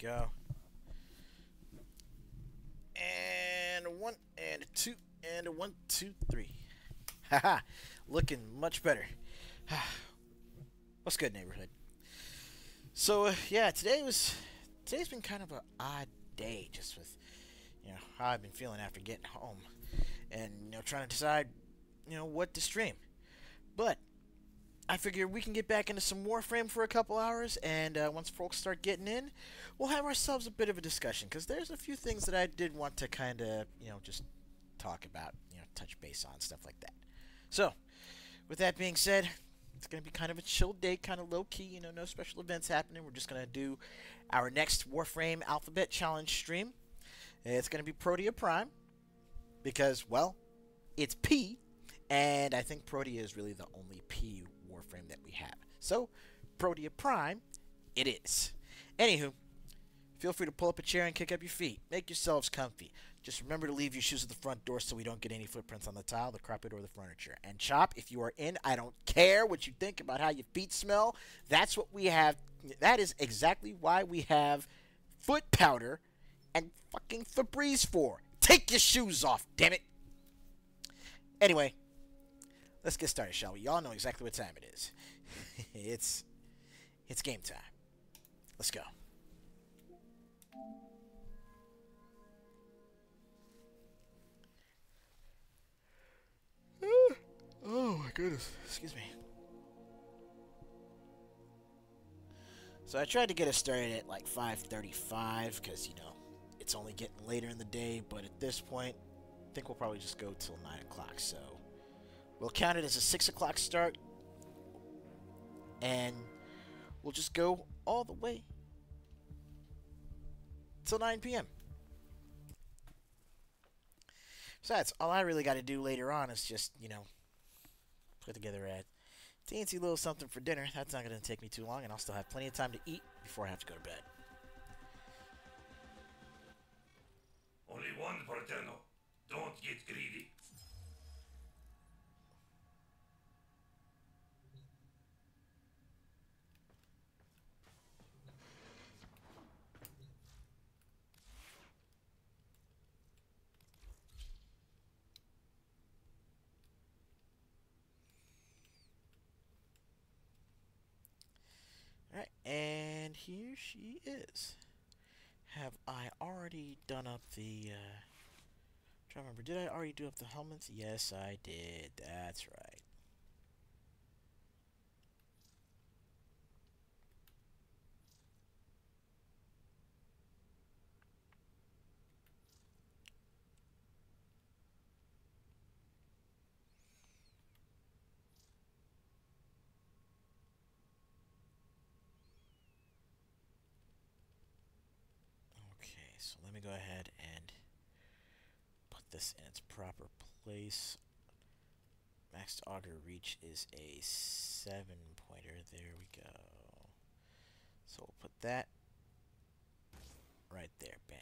go. And a one, and a two, and a one, two, three. Haha, looking much better. What's good, neighborhood? So yeah, today's been kind of an odd day, just with how I've been feeling after getting home, and trying to decide what to stream. But I figure we can get back into some Warframe for a couple hours, and once folks start getting in, we'll have ourselves a bit of a discussion, because there's a few things that I did want to kind of, just talk about, touch base on, stuff like that. So, with that being said, it's going to be kind of a chill day, kind of low-key, no special events happening. We're just going to do our next Warframe Alphabet Challenge stream. It's going to be Protea Prime, because, well, it's P, and I think Protea is really the only P Warframe that we have. So, Protea Prime, it is. Anywho, feel free to pull up a chair and kick up your feet. Make yourselves comfy. Just remember to leave your shoes at the front door so we don't get any footprints on the tile, the carpet, or the furniture. And Chop, if you are in, I don't care what you think about how your feet smell. That's what we have. That is exactly why we have foot powder and fucking Febreze for. Take your shoes off, damn it. Anyway, let's get started, shall we? Y'all know exactly what time it is. It's game time. Let's go. Oh my goodness. Excuse me. So I tried to get us started at like 5:35 because, it's only getting later in the day, but at this point, I think we'll probably just go till 9 o'clock, so we'll count it as a 6 o'clock start, and we'll just go all the way till 9 p.m. Besides, all I really got to do later on is just, put together a teensy little something for dinner. That's not going to take me too long, and I'll still have plenty of time to eat before I have to go to bed. Only one Porteno. Don't get greedy. Alright, and here she is. Have I already done up the, trying to remember, did I already do up the helmets? Yes, I did. That's right. Okay, so let me go ahead and put this in its proper place. Max auger reach is a 7-pointer. There we go. So we'll put that right there. Bam.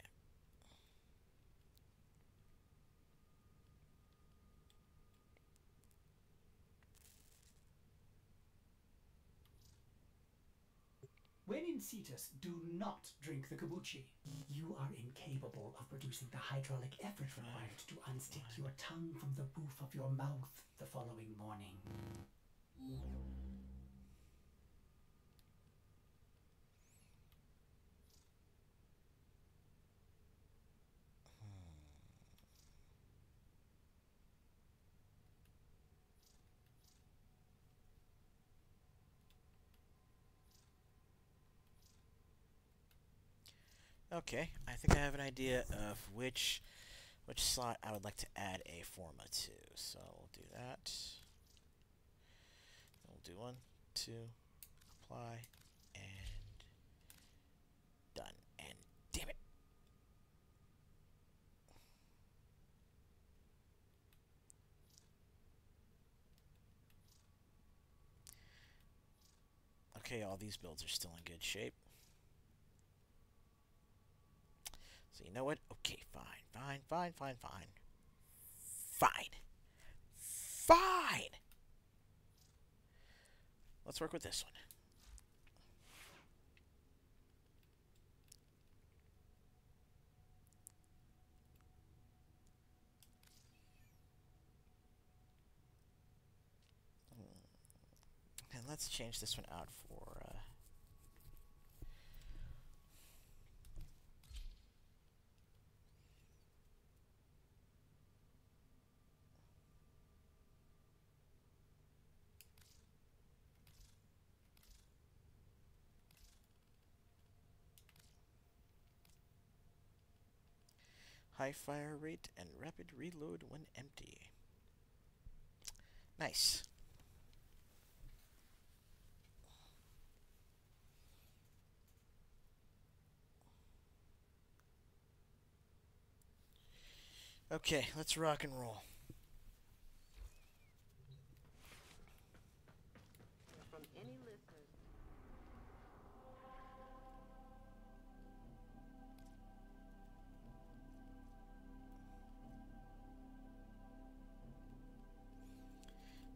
When in Cetus, do not drink the kombucha. You are incapable of producing the hydraulic effort required to unstick your tongue from the roof of your mouth the following morning. Okay, I think I have an idea of which slot I would like to add a forma to. So we'll do that. We'll do 1, 2, apply, and done. And damn it. Okay, all these builds are still in good shape. So you know what? Okay, fine. Fine! Let's work with this one. let's change this one out for high fire rate and rapid reload when empty. Nice. Okay, let's rock and roll. From any listeners.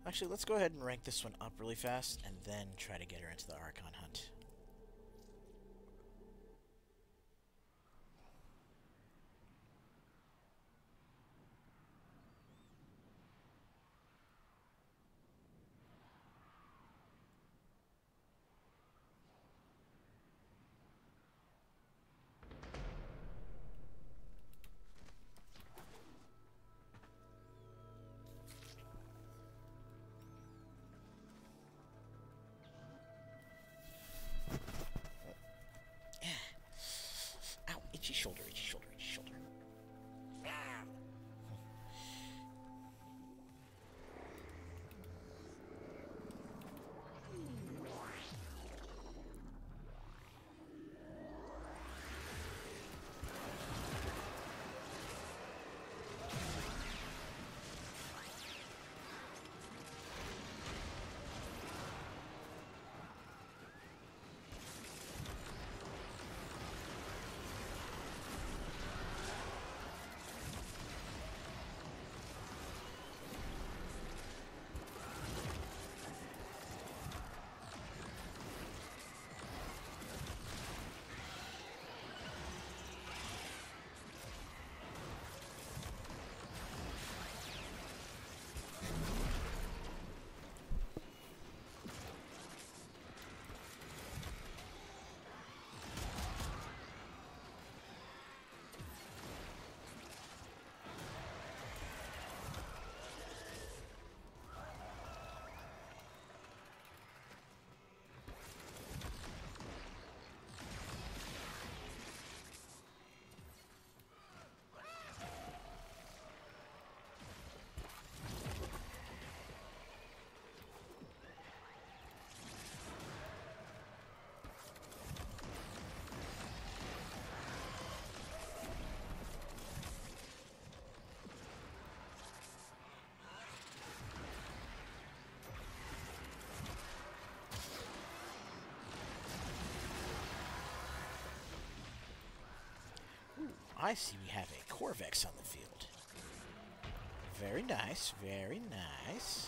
Actually, let's go ahead and rank this one up really fast, and then try to get her into the Archon hunt. Ow, itchy shoulder, itchy shoulder, itchy shoulder. I see we have a Corvex on the field. Very nice, very nice.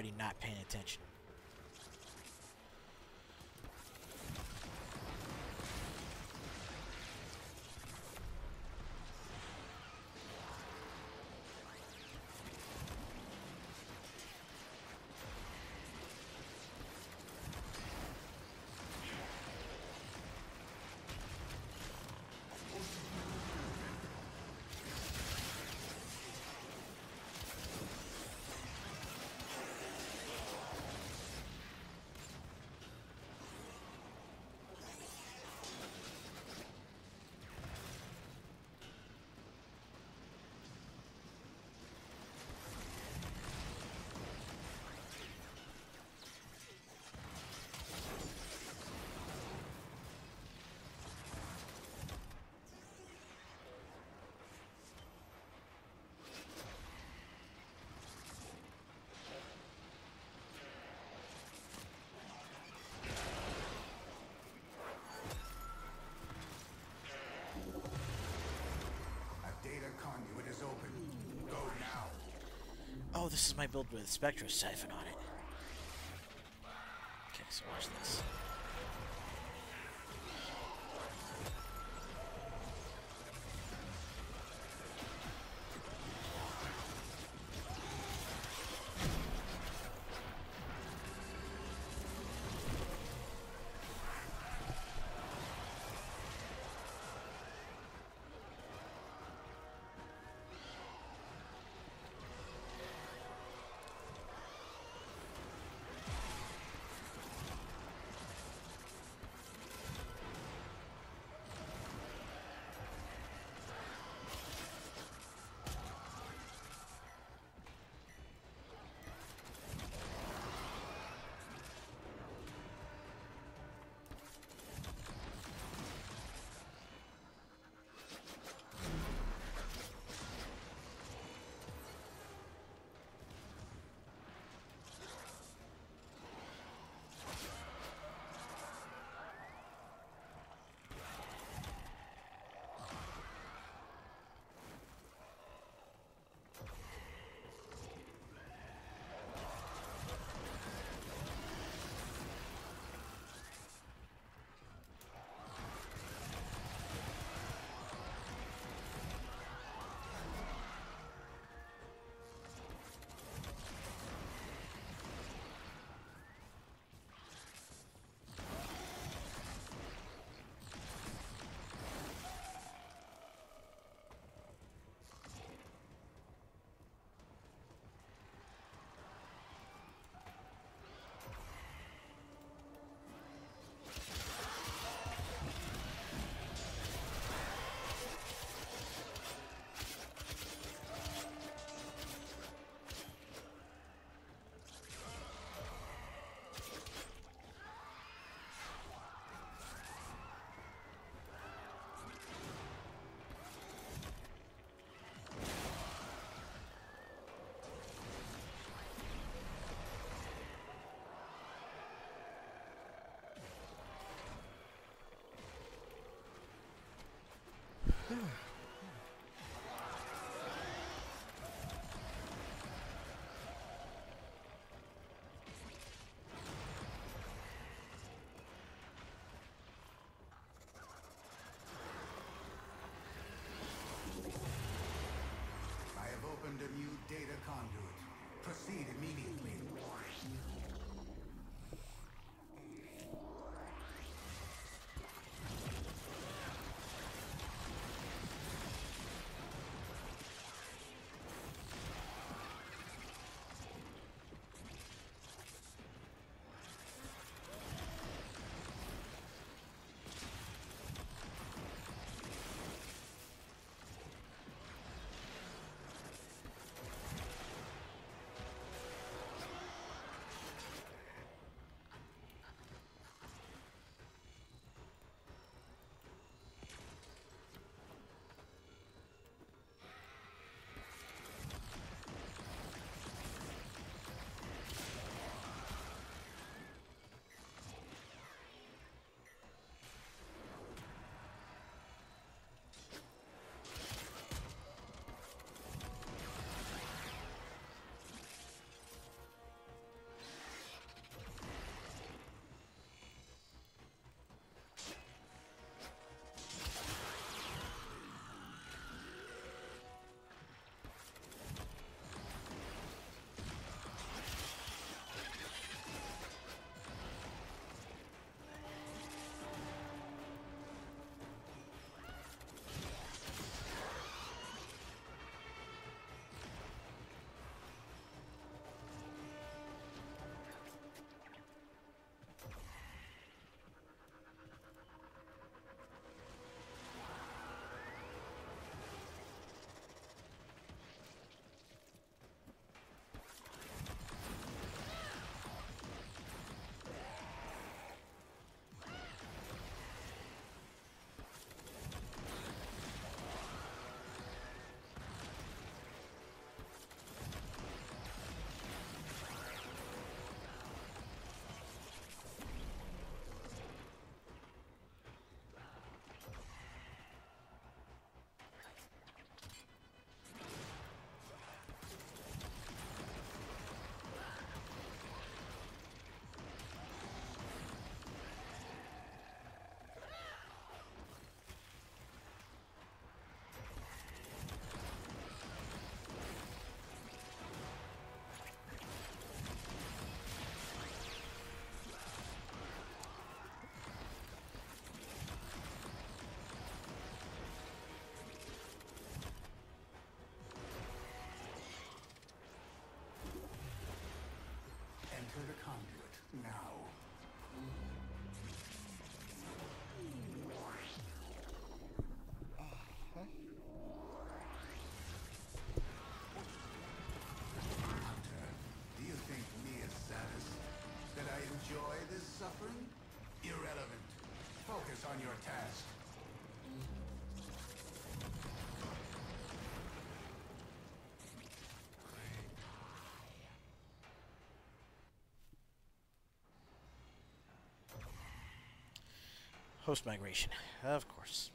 already not paying attention. Oh, this is my build with Spectro Siphon on it. Okay, so watch this. enjoy this suffering? Irrelevant. Focus on your task. Host migration, of course.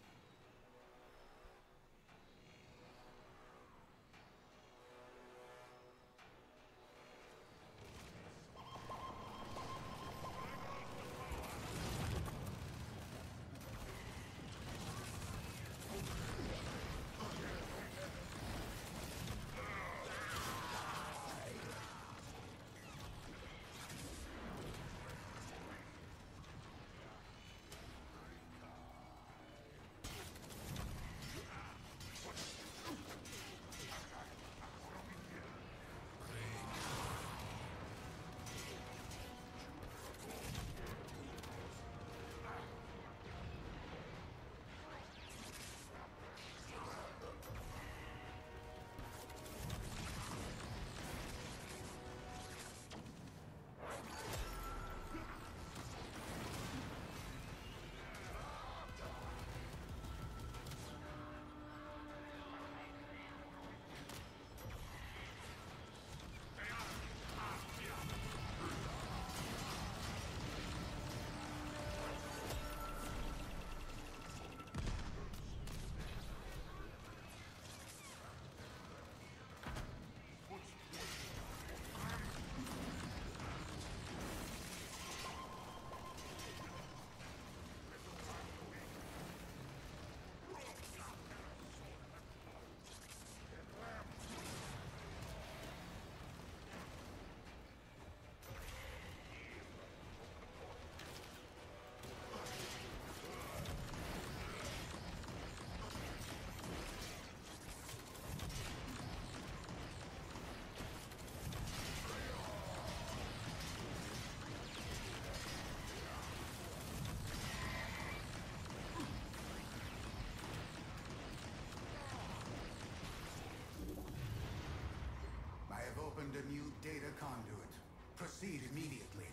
I have opened a new data conduit. Proceed immediately.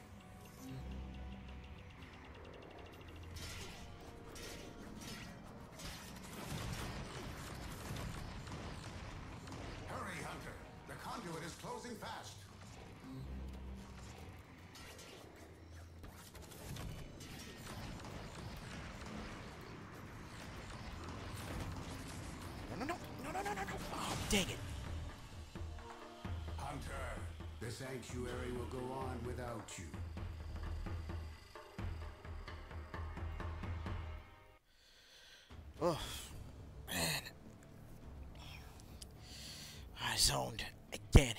Hurry, Hunter. The conduit is closing fast. No. Oh, dang it. Hunter, the sanctuary will go on without you. Oh, man. I zoned again.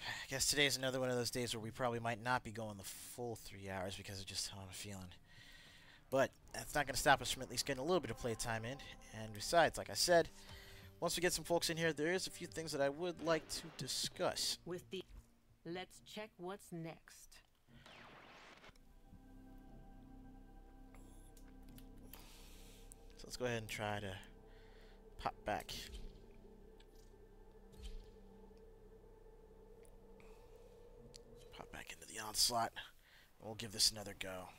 I guess today's another one of those days where we probably might not be going the full 3 hours because of just how I'm feeling. But that's not going to stop us from at least getting a little bit of playtime in. And besides, like I said, once we get some folks in here, there is a few things that I would like to discuss. Let's check what's next. So let's go ahead and try to pop back. Pop back into the onslaught. And we'll give this another go.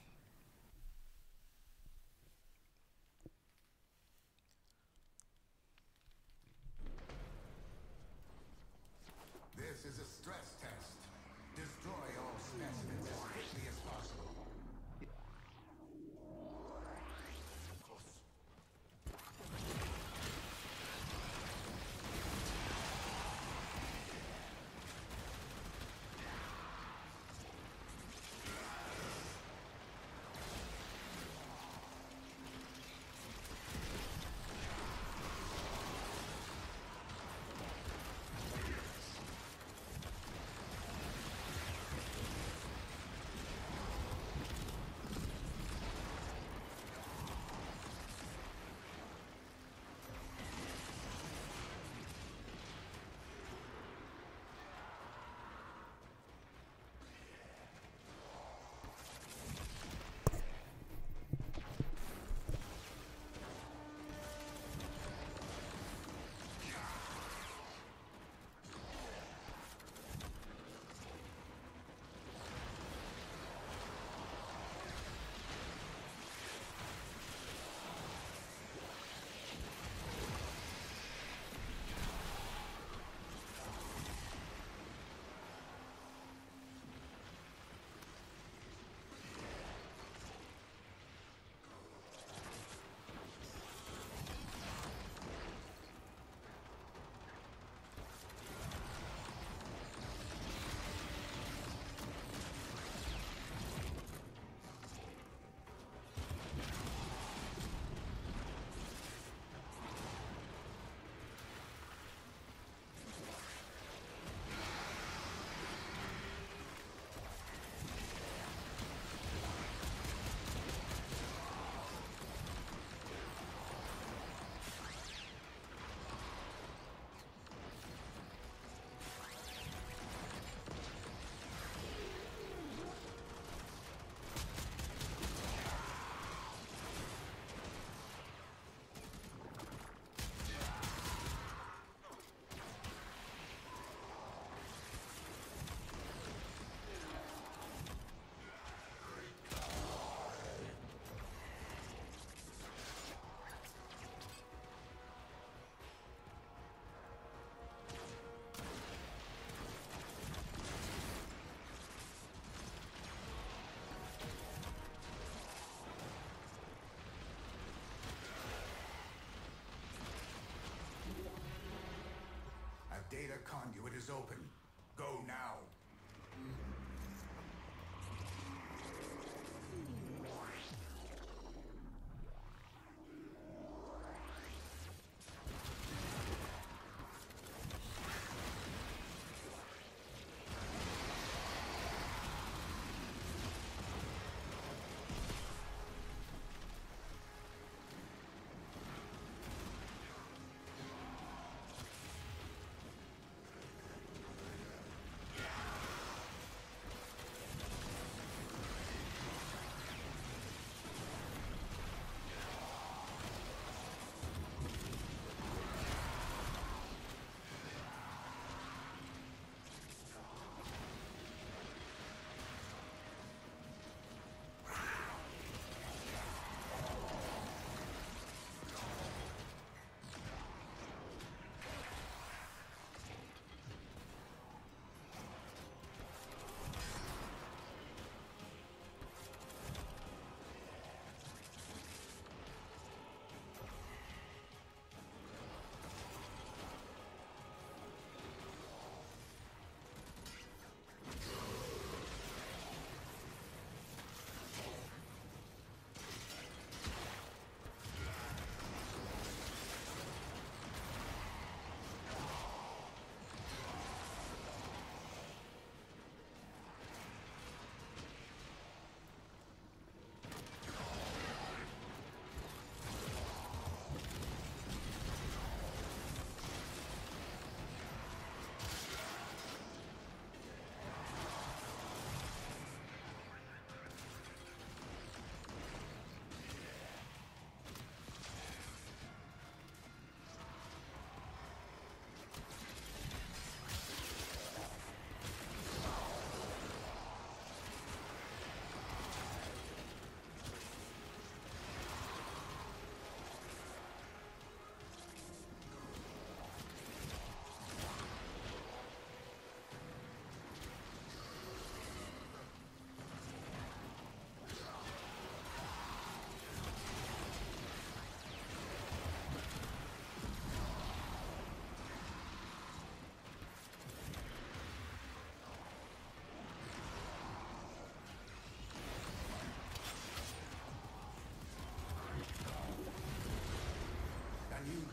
This is a stress test. Destroy all specimens as quickly as possible. conduit is open. Go now.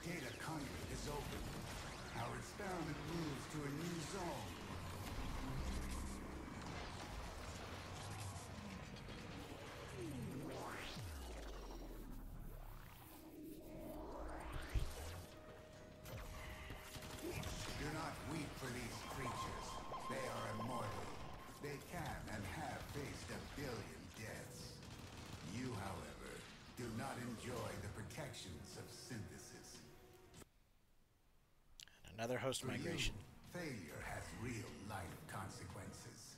Data conduit is open. Our experiment moves to a new zone. Do not weep for these creatures. They are immortal. They can and have faced 1 billion deaths. You, however, do not enjoy the protections of synthesis. Another host For migration. you, failure has real-life consequences.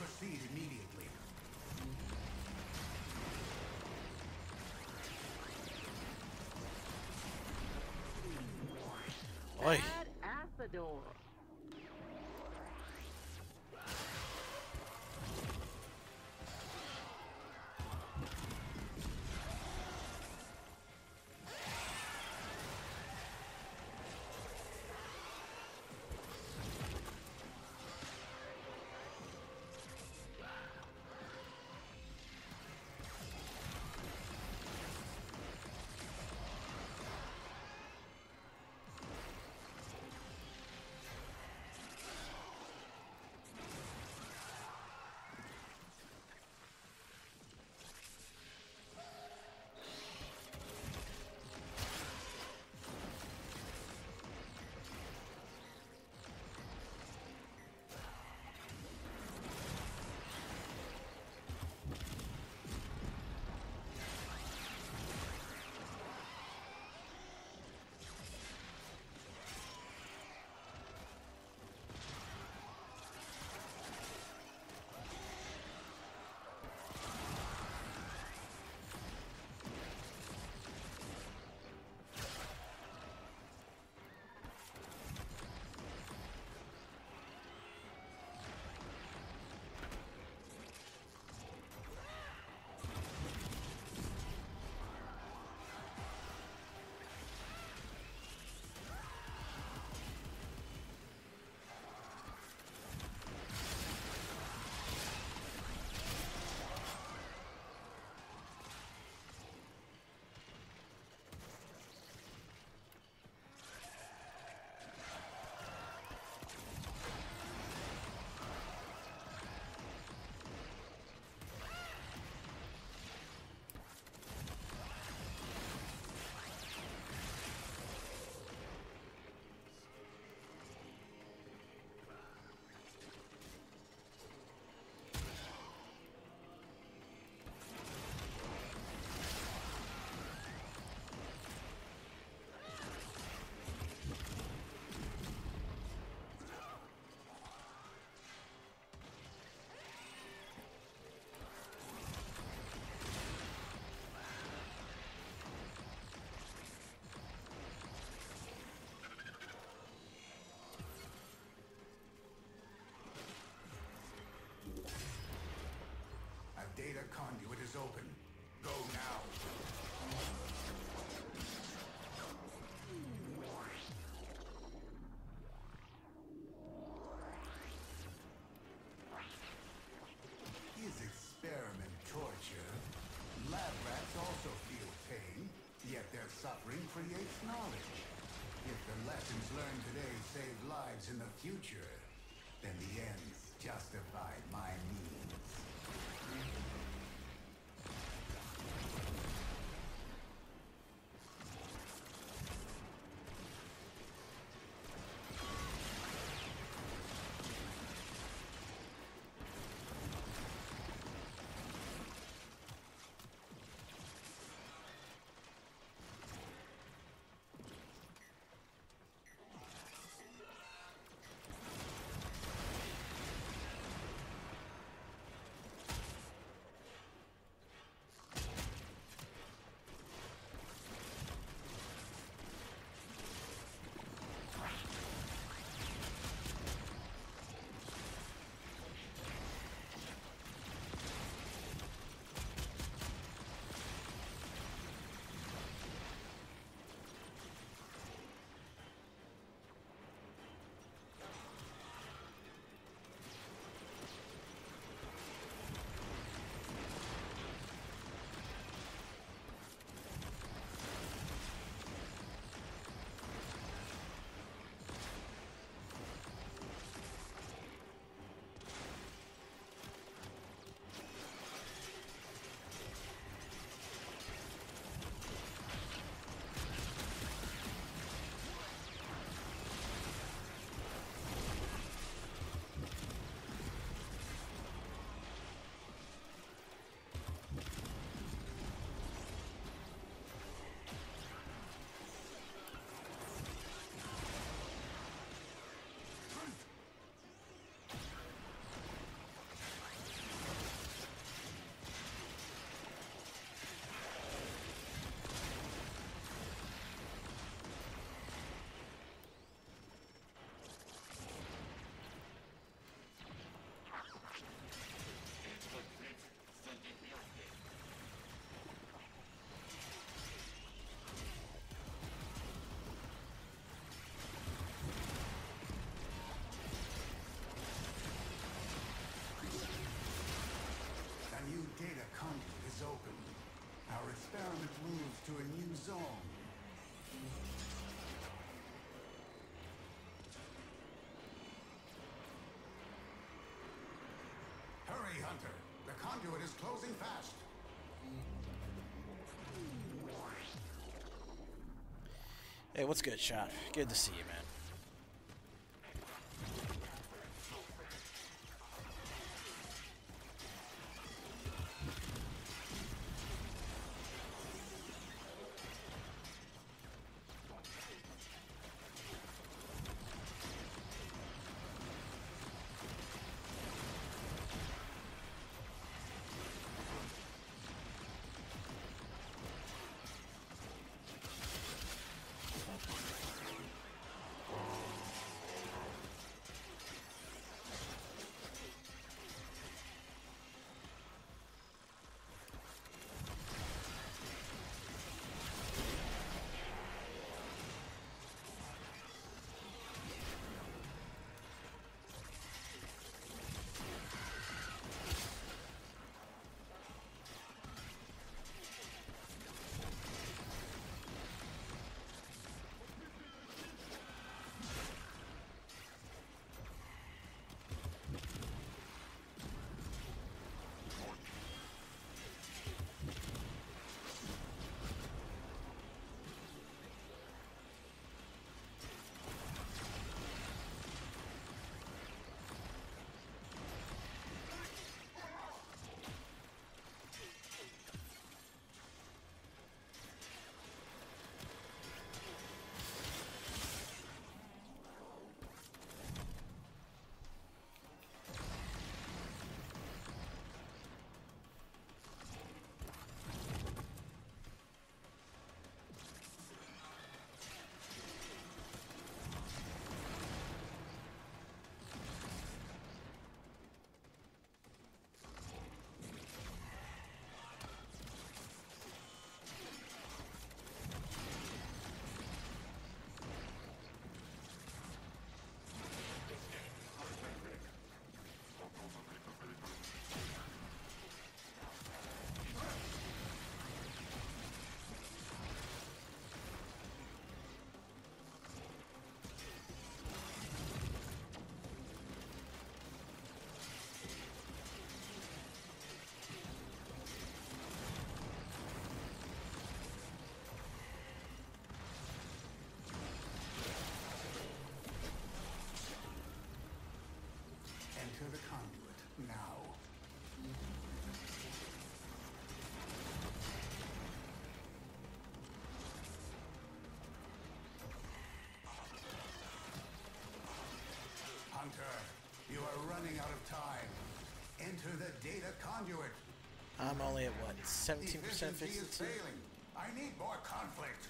Proceed immediately. Oi. Add Athador. Data conduit is open. Go now. Is experiment torture? Lab rats also feel pain, yet their suffering creates knowledge. If the lessons learned today save lives in the future, then the ends justify my means. is closing fast. Hey, what's good, Shot? Good to see you, man. Enter the conduit now. Hunter, you are running out of time. Enter the data conduit. I'm only at what, 17% Efficiency is efficiency? failing. I need more conflict.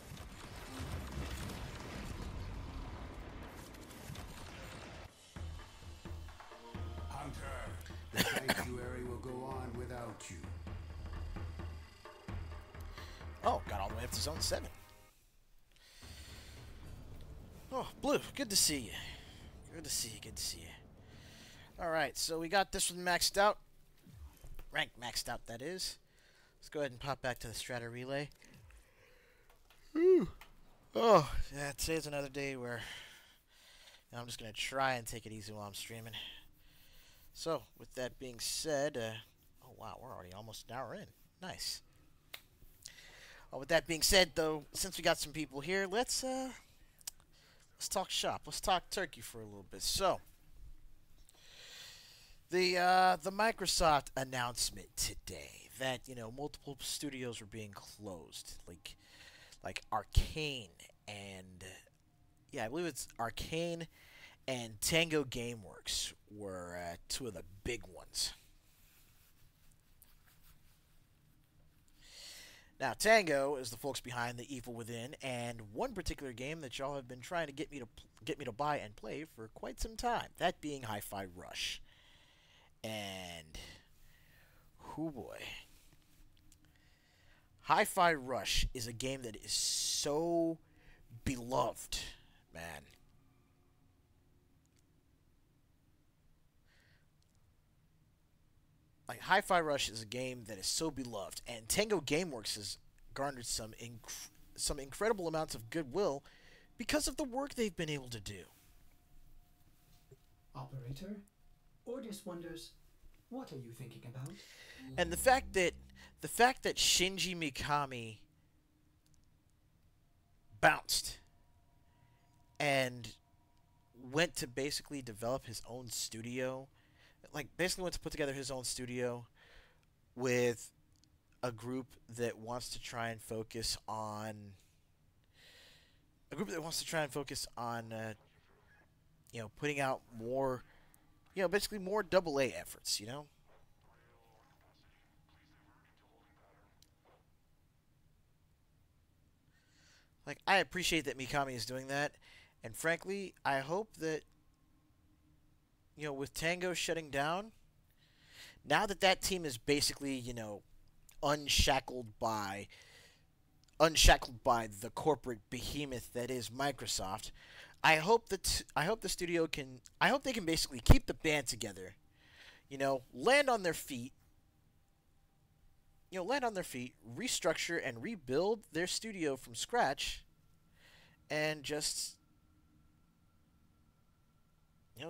Hunter, the sanctuary will go on without you. Oh, got all the way up to zone 7. Oh, Blue, good to see you. Good to see you, good to see you. Alright, so we got this one maxed out. Rank maxed out, that is. Let's go ahead and pop back to the Strata Relay. Whew. Oh, yeah, today's another day where I'm just going to try and take it easy while I'm streaming. So, with that being said, oh wow, we're already almost an hour in. Nice. With that being said, though, since we got some people here, let's talk shop. Let's talk turkey for a little bit. So, the Microsoft announcement today that multiple studios were being closed, like Arcane and I believe it's Arcane and Tango Gameworks were two of the big ones. Now, Tango is the folks behind The Evil Within, and one particular game that y'all have been trying to get me to buy and play for quite some time. That being Hi-Fi Rush. And, hoo boy, Hi-Fi Rush is a game that is so beloved, man. Like, Hi-Fi Rush is a game that is so beloved, and Tango Gameworks has garnered some incredible amounts of goodwill because of the work they've been able to do. Operator, Ordis wonders, What are you thinking about? And the fact that Shinji Mikami bounced and went to basically develop his own studio, like basically went to put together his own studio with a group that wants to try and focus on putting out more, basically more double A efforts, Like, I appreciate that Mikami is doing that, and frankly, I hope that, with Tango shutting down, now that that team is basically, unshackled by the corporate behemoth that is Microsoft, I hope they can basically keep the band together, land on their feet, restructure and rebuild their studio from scratch, and just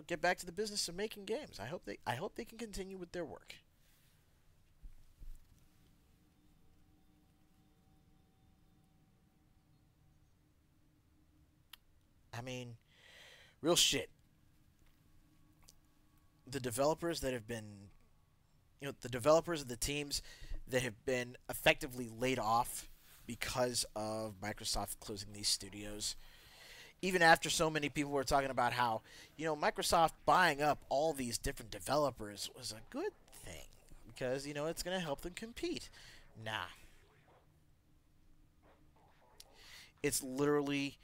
get back to the business of making games. I hope they can continue with their work. I mean, real shit. The developers that have been, the developers of the teams that have been effectively laid off because of Microsoft closing these studios. Even after so many people were talking about how, Microsoft buying up all these different developers was a good thing because, it's going to help them compete. Nah. It's literally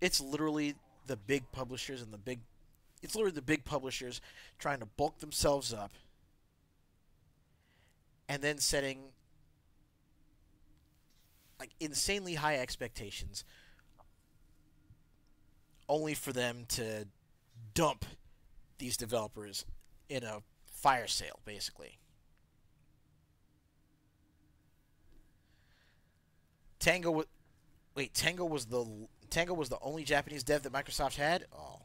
it's literally the big publishers and it's literally the big publishers trying to bulk themselves up and then setting like insanely high expectations only for them to dump these developers in a fire sale, basically. Tango wa- Wait, Tango was the only Japanese dev that Microsoft had? Oh,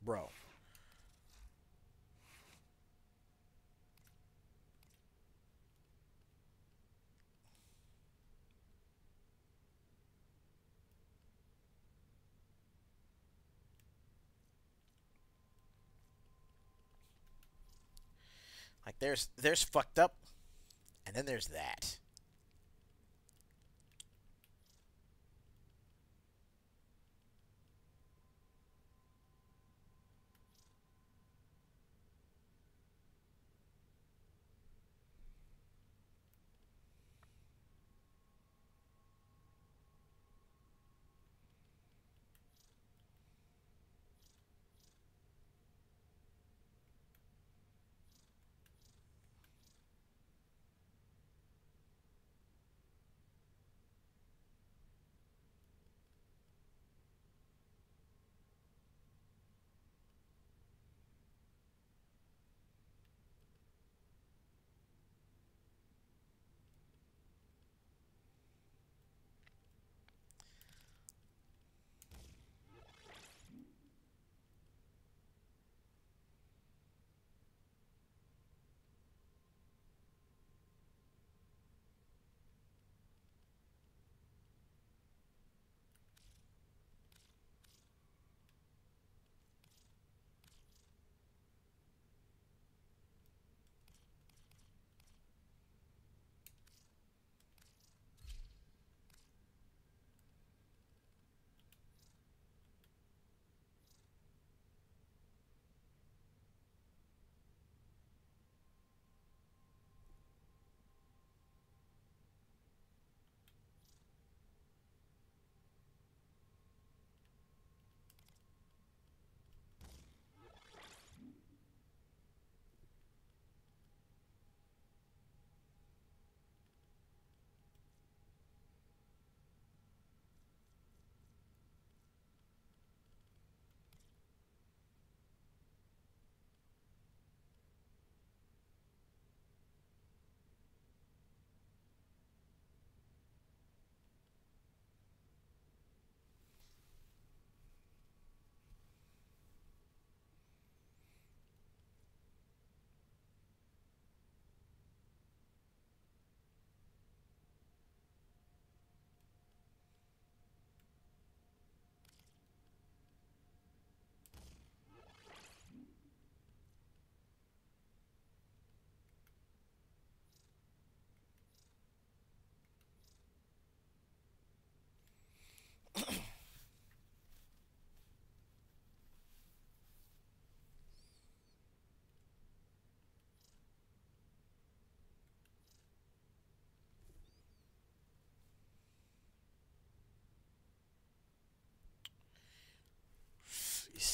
bro. Like there's fucked up and then there's that.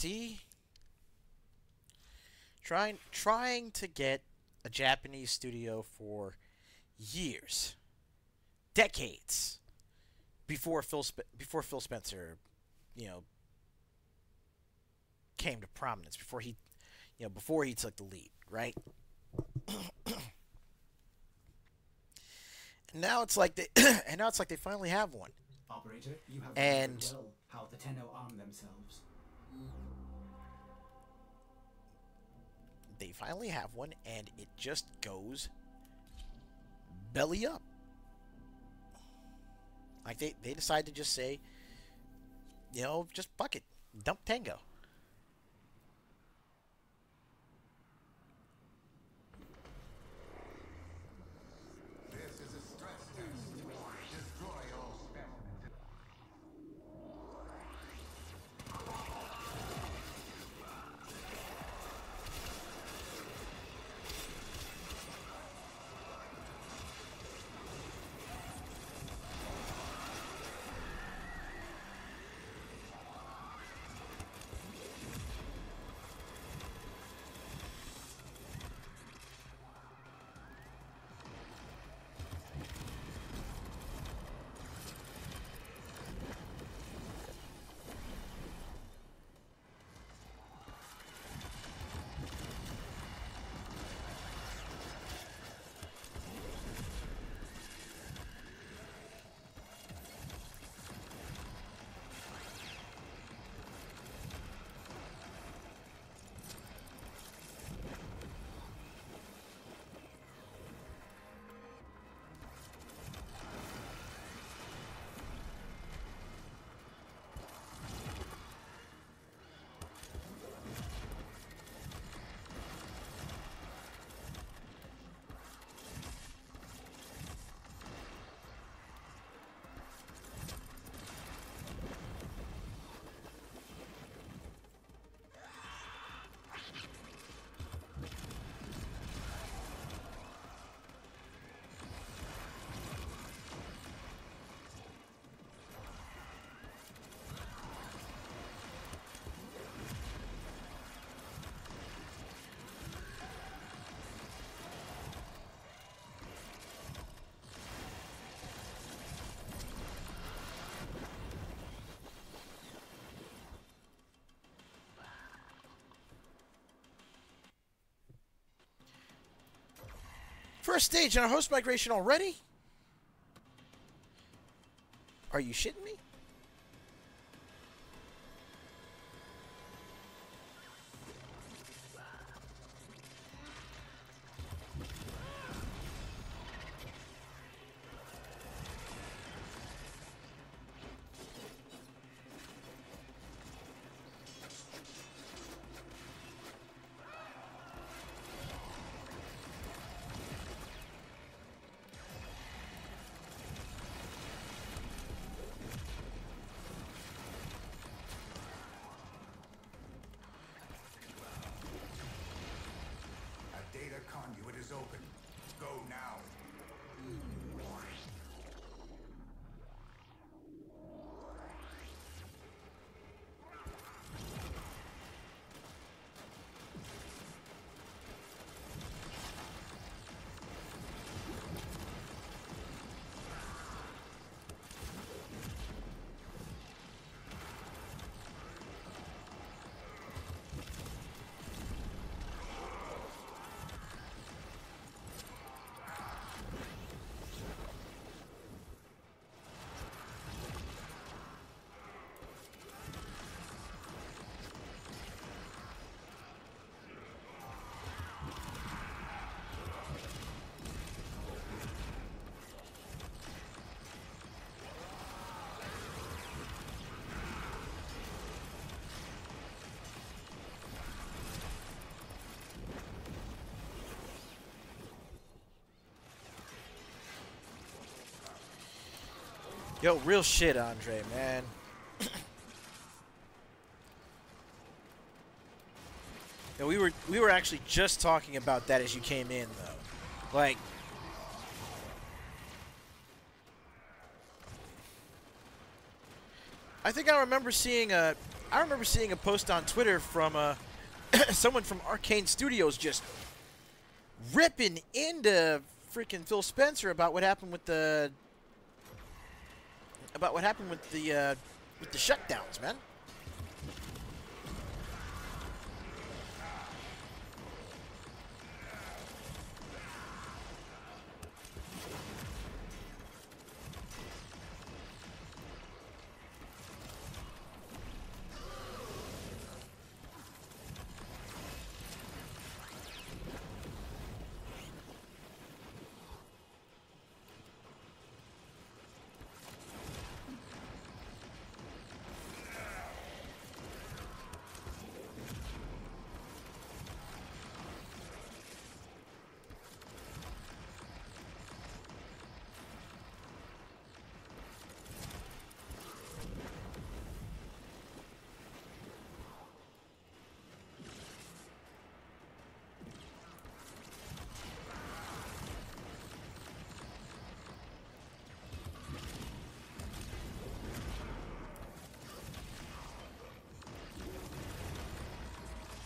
See? Trying to get a Japanese studio for years, decades before Phil Spencer, you know, came to prominence, before he took the lead, right? And now it's like they finally have one. Operator, you have And remembered well how the Tenno arm themselves. they finally have one, and it just goes belly up. Like they decide to just say, just fuck it, dump Tango. This is a stress test. Destroy all specimens. First stage in our host migration already? Are you shitting me? A data conduit is open. Go now. Yo, real shit, Andre, man. Yo, we were actually just talking about that as you came in, though. Like, I think I remember seeing a I remember seeing a post on Twitter from someone from Arcane Studios just ripping into freaking Phil Spencer about what happened with the shutdowns, man.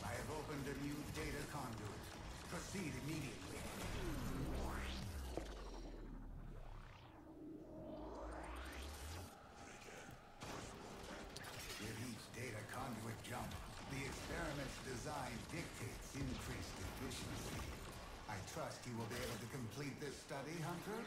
I have opened a new data conduit. Proceed immediately. With each data conduit jump, the experiment's design dictates increased efficiency. I trust you will be able to complete this study, Hunter?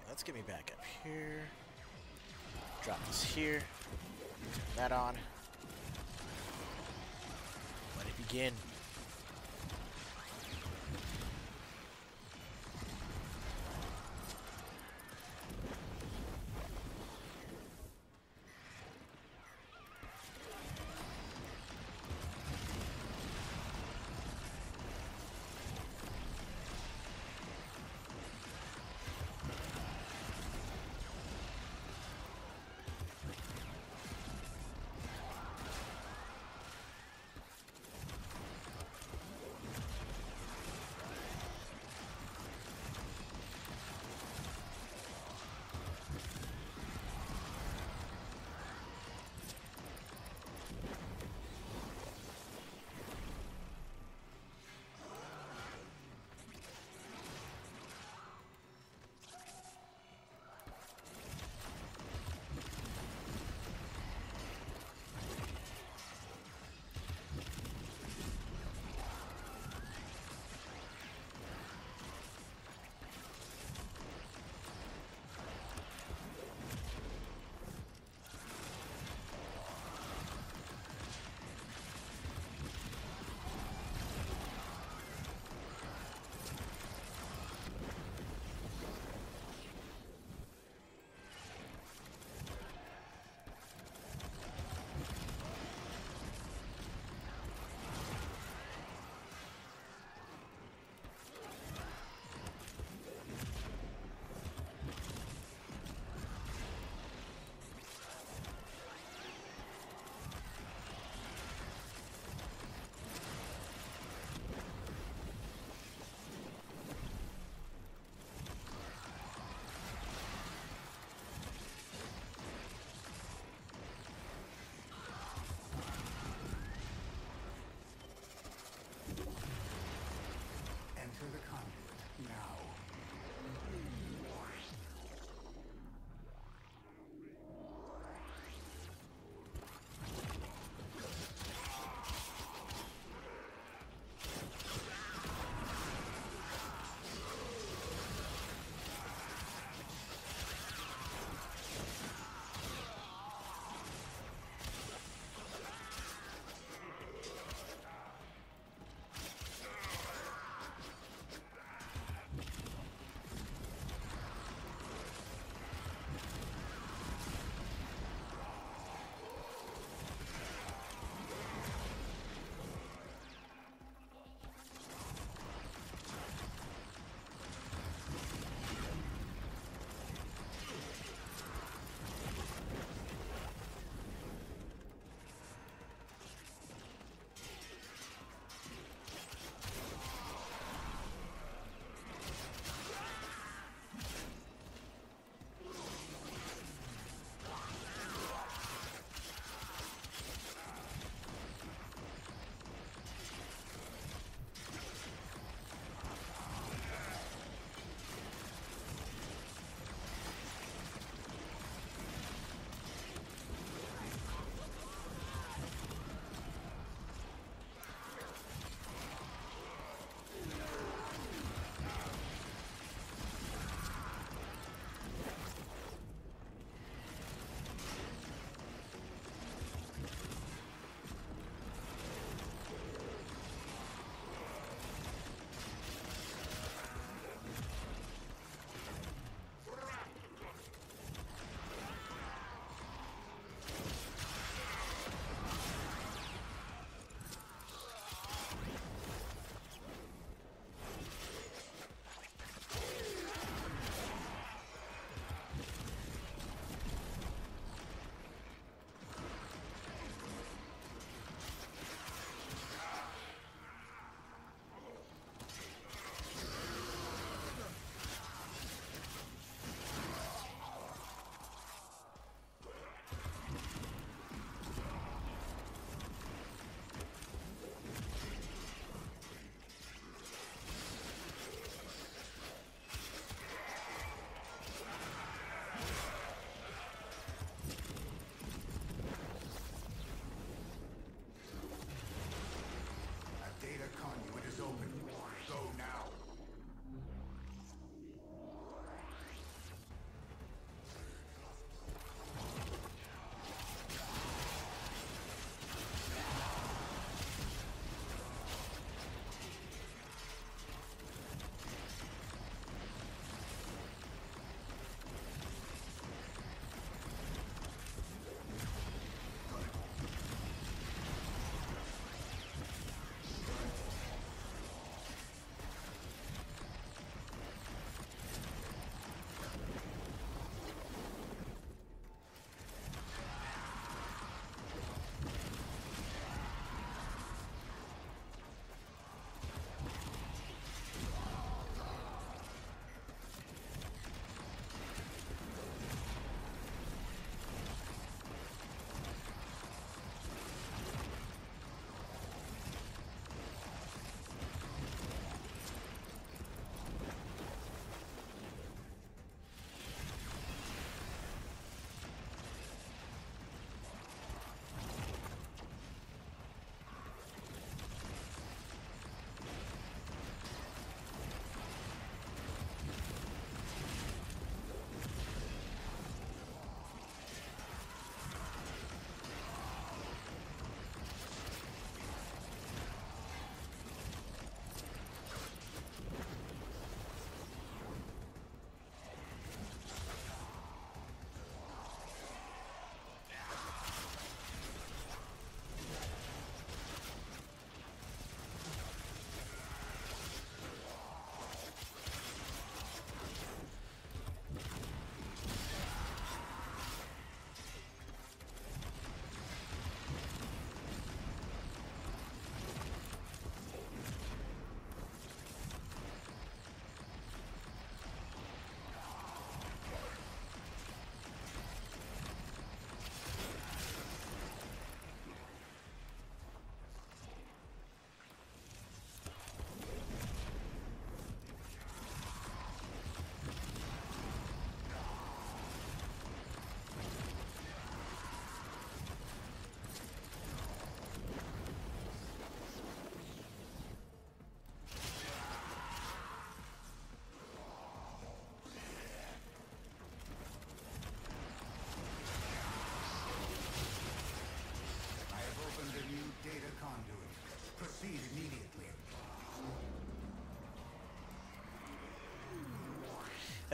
Let's get me back up here. Drop this here. Turn that on. Let it begin.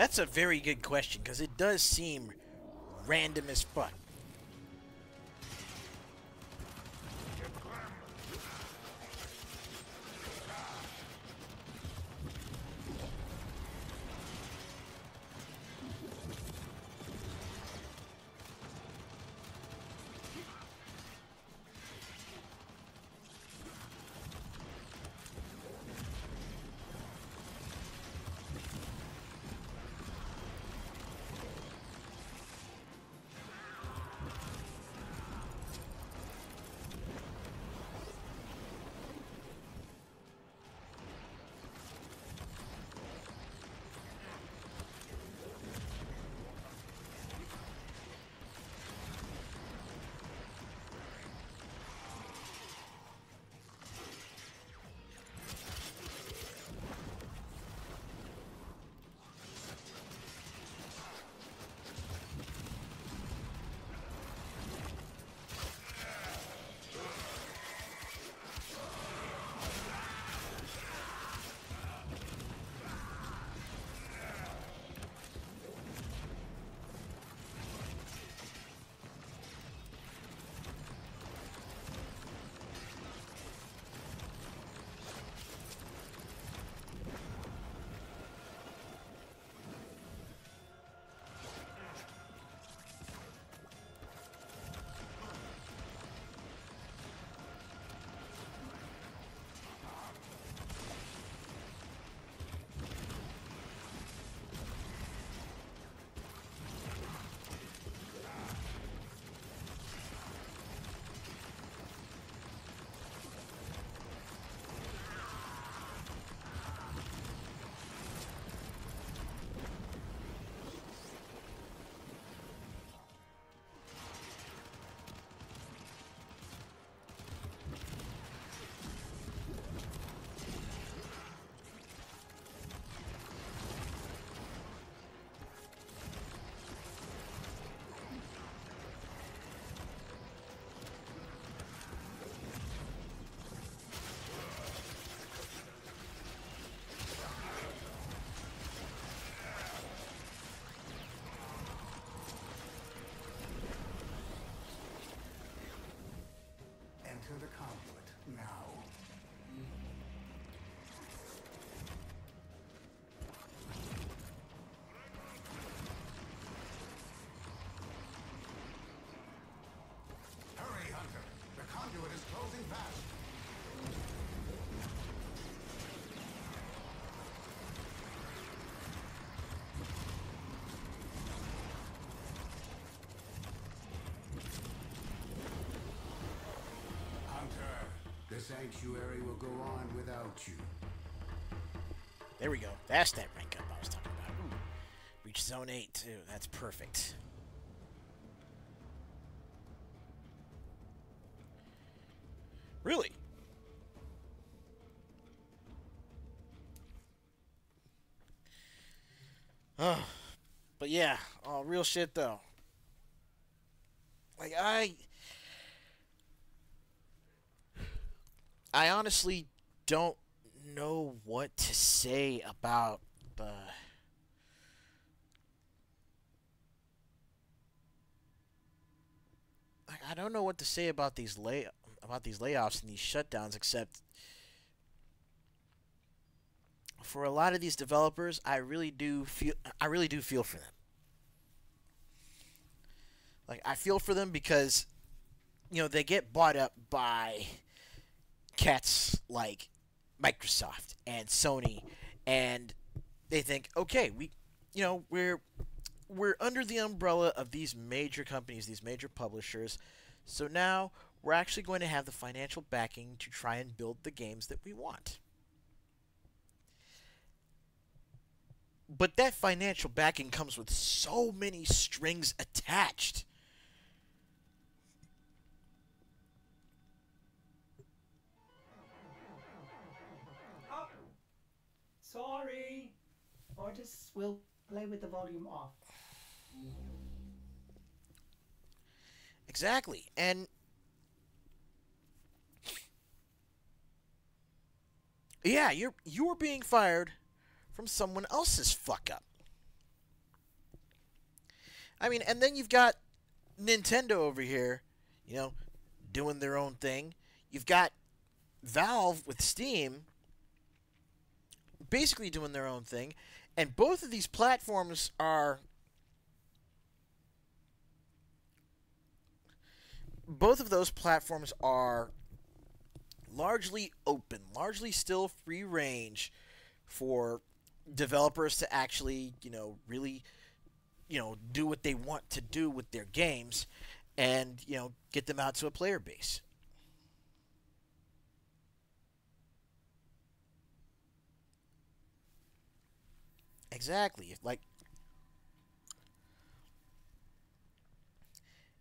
That's a very good question, because it does seem random as fuck. Enter the conduit now. Hurry, Hunter. The conduit is closing fast. Hunter, the sanctuary will go on without you. There we go. That's that rank up I was talking about. Ooh. Reach zone 8 too. That's perfect. Really? But yeah, real shit though. Like I honestly don't know what to say about the I don't know what to say about these layoffs and these shutdowns, except for a lot of these developers, I really do feel for them. Like, I feel for them because they get bought up by cats like Microsoft and Sony, and they think, okay, we're under the umbrella of these major companies, these major publishers, so now we're actually going to have the financial backing to try and build the games that we want. But that financial backing comes with so many strings attached. Oh, sorry. Artists will play with the volume off. Exactly. And yeah, you're being fired from someone else's fuck up. I mean, and then you've got Nintendo over here, you know, doing their own thing. You've got Valve with Steam basically doing their own thing. And both of these platforms are both of those platforms are largely open, largely still free range for developers to actually, really, do what they want to do with their games and, get them out to a player base. Exactly.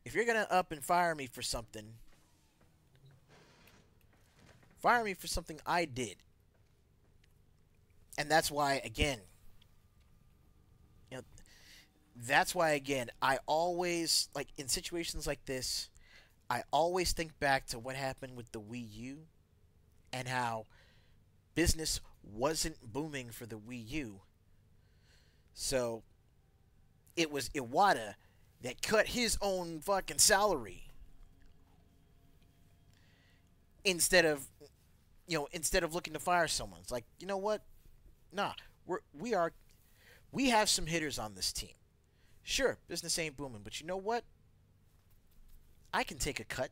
If you're going to up and fire me for something I did. And that's why, again, I always, in situations like this, I always think back to what happened with the Wii U and how business wasn't booming for the Wii U. So it was Iwata that cut his own fucking salary instead of looking to fire someone. It's like, you know what? Nah, we have some hitters on this team. Sure, business ain't booming, but you know what? I can take a cut.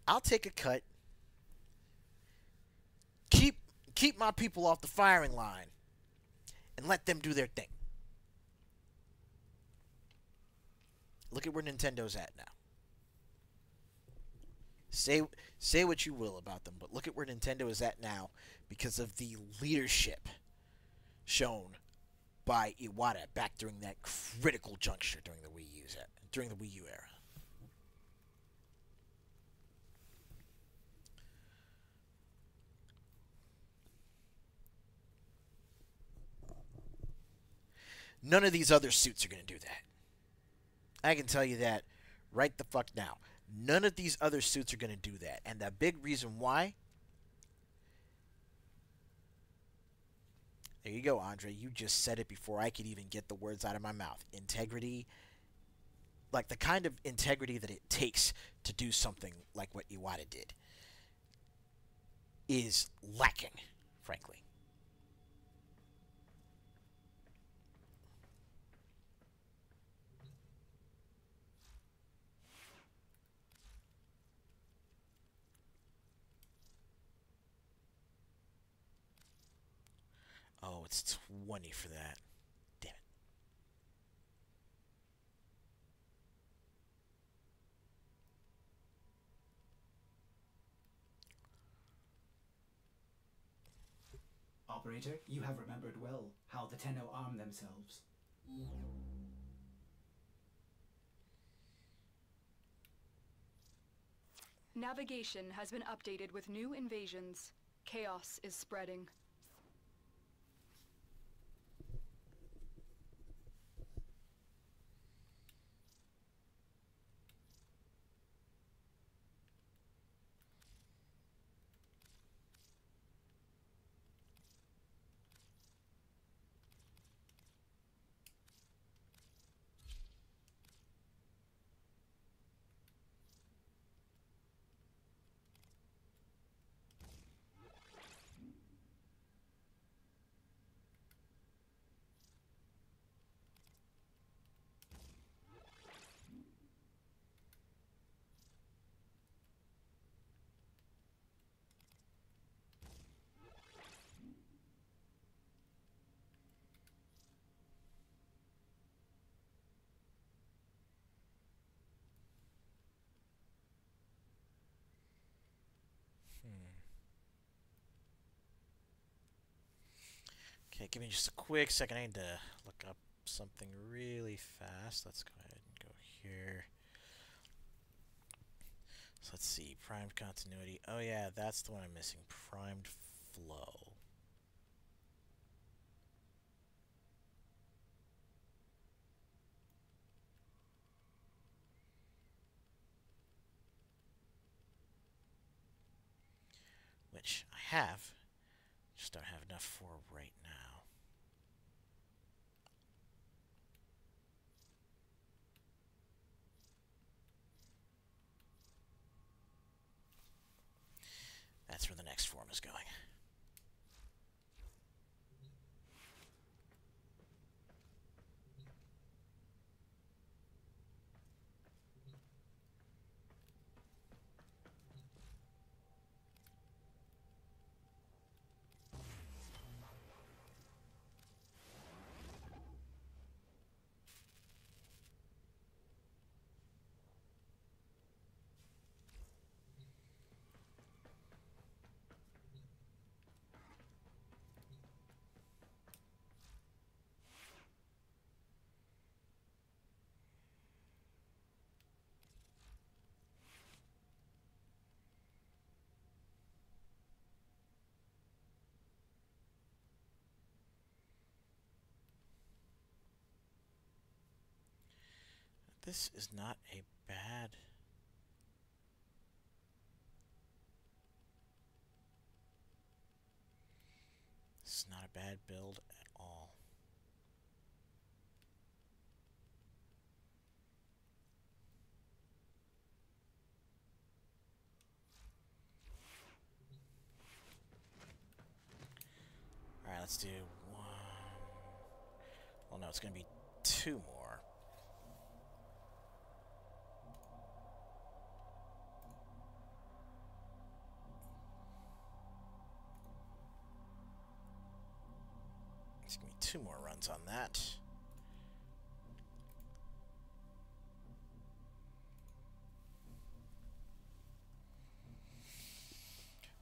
I'll take a cut. Keep my people off the firing line and let them do their thing. Look at where Nintendo's at now. Say what you will about them, but look at where Nintendo is at now because of the leadership shown by Iwata back during that critical juncture during the Wii U era. None of these other suits are going to do that. I can tell you that right the fuck now. None of these other suits are going to do that. And the big reason why... There you go, Andre. You just said it before I could even get the words out of my mouth. Integrity. Like the kind of integrity that it takes to do something like what Iwata did is lacking, frankly. Oh, it's 20 for that. Damn it. Operator, you have remembered well how the Tenno arm themselves. Navigation has been updated with new invasions. Chaos is spreading. Okay, give me just a quick second. I need to look up something really fast. Let's go ahead and go here. So let's see. Primed continuity. Oh yeah, that's the one I'm missing. Primed flow. Which I have. Just don't have enough for right now. This is not a bad... This is not a bad build at all. Alright, let's do one... Well, no, it's going to be two more. It's going to be two more runs on that.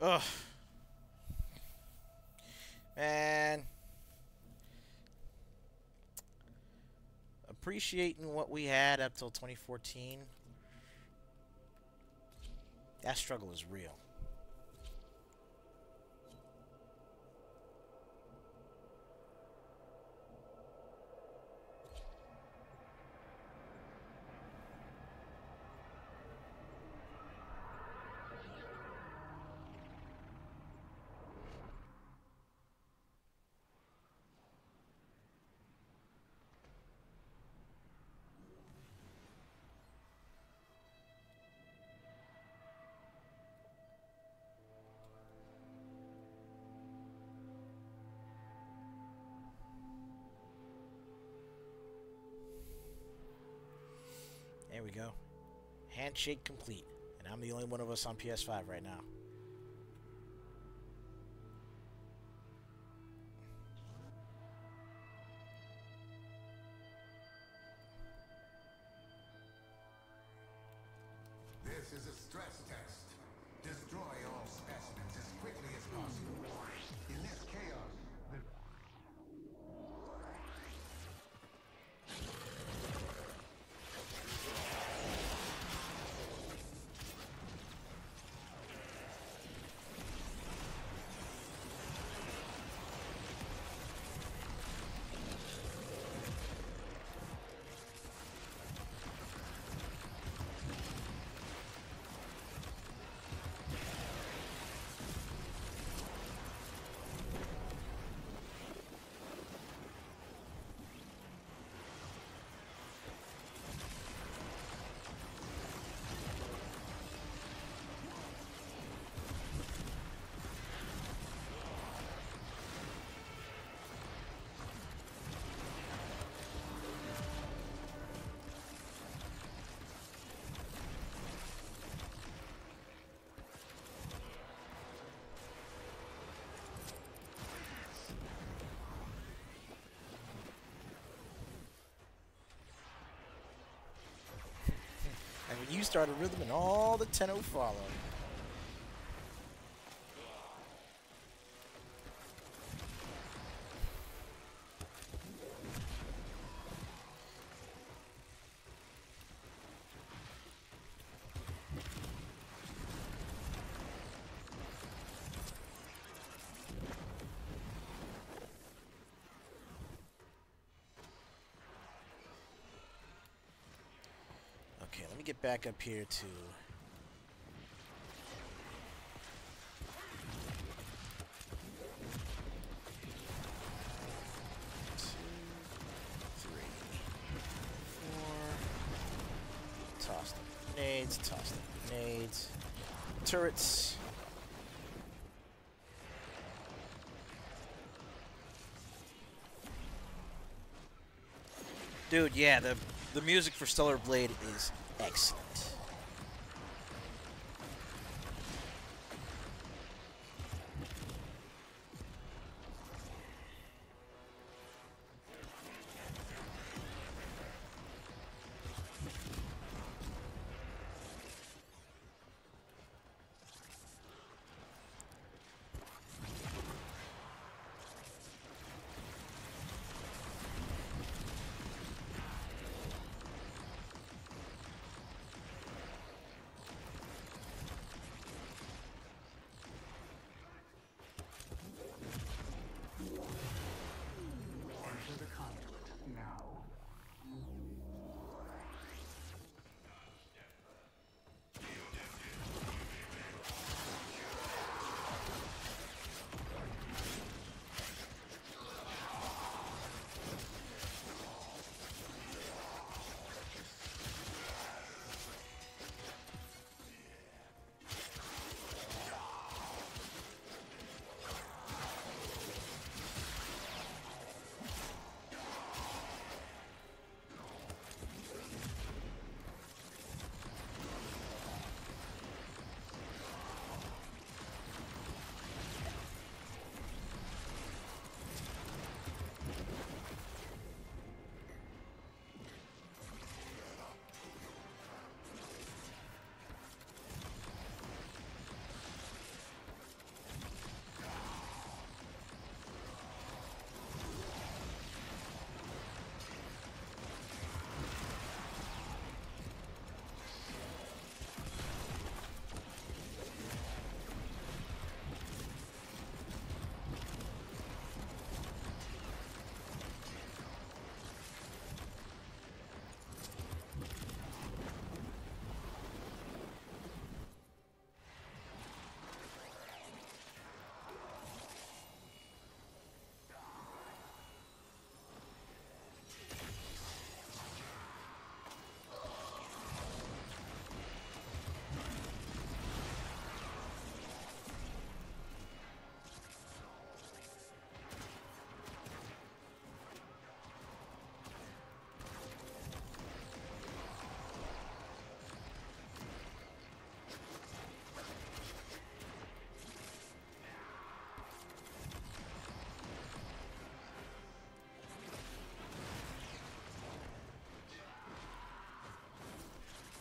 Ugh. Man. Appreciating what we had up till 2014. That struggle is real. There we go. Handshake complete. And I'm the only one of us on PS5 right now. This is a stress test. Destroy all specimens as quickly as possible. In this chaos, the... And when you start a rhythm and all the tenno follow. Okay, let me get back up here to... Toss them grenades, toss them grenades. Turrets. Dude, yeah, the music for Stellar Blade is excellent.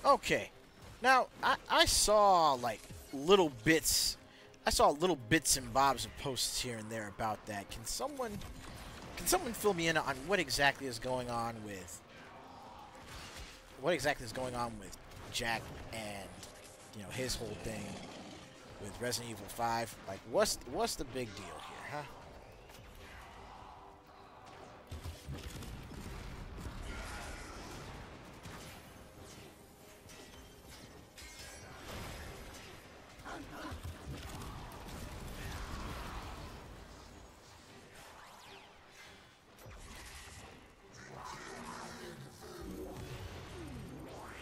Okay. Now, I saw, like, little bits. I saw little bits and bobs of posts here and there about that. Can someone fill me in on what exactly is going on with... Jack and, you know, his whole thing with Resident Evil 5? Like, what's the big deal here, huh?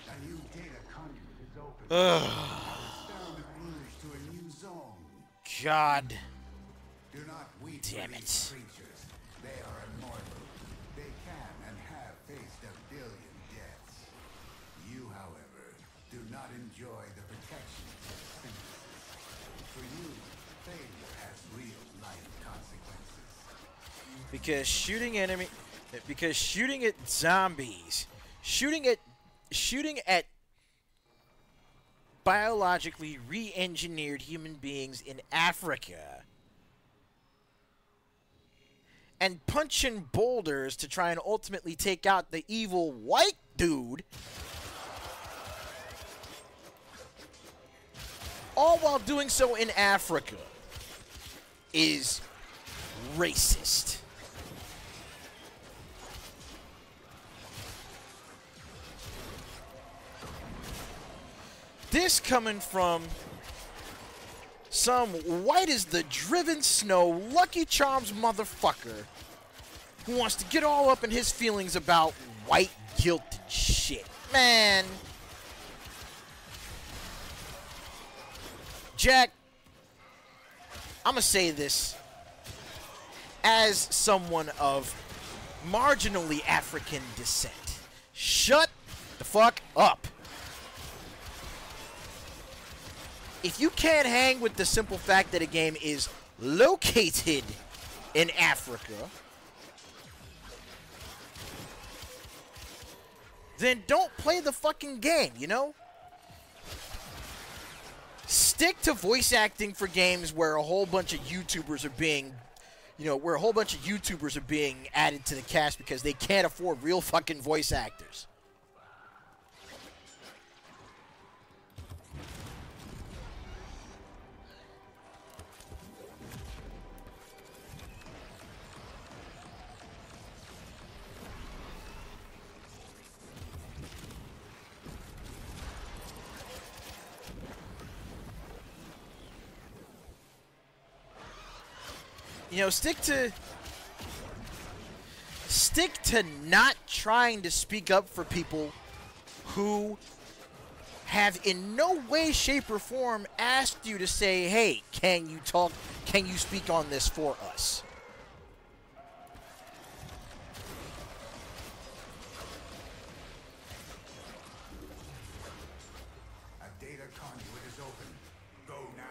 A new data conduit is open. Ugh. Found a bridge to a new zone. God. Do not weep Damn for it. these creatures. They are immortal. They can and have faced 1 billion deaths. You, however, do not enjoy the protection of synthesis. For you, failure has real life consequences. Because shooting at zombies, shooting at biologically re-engineered human beings in Africa, and punching boulders to try and ultimately take out the evil white dude, all while doing so in Africa, is racist. This coming from some white as the driven snow, Lucky Charms motherfucker who wants to get all up in his feelings about white guilt and shit. Man. Jack, I'm gonna say this as someone of marginally African descent. Shut the fuck up. If you can't hang with the simple fact that a game is located in Africa, then don't play the fucking game, you know? Stick to voice acting for games where a whole bunch of YouTubers are being, added to the cast because they can't afford real fucking voice actors. You know, stick to not trying to speak up for people who have in no way, shape, or form asked you to say, hey, can you speak on this for us? A data conduit is open. Go now.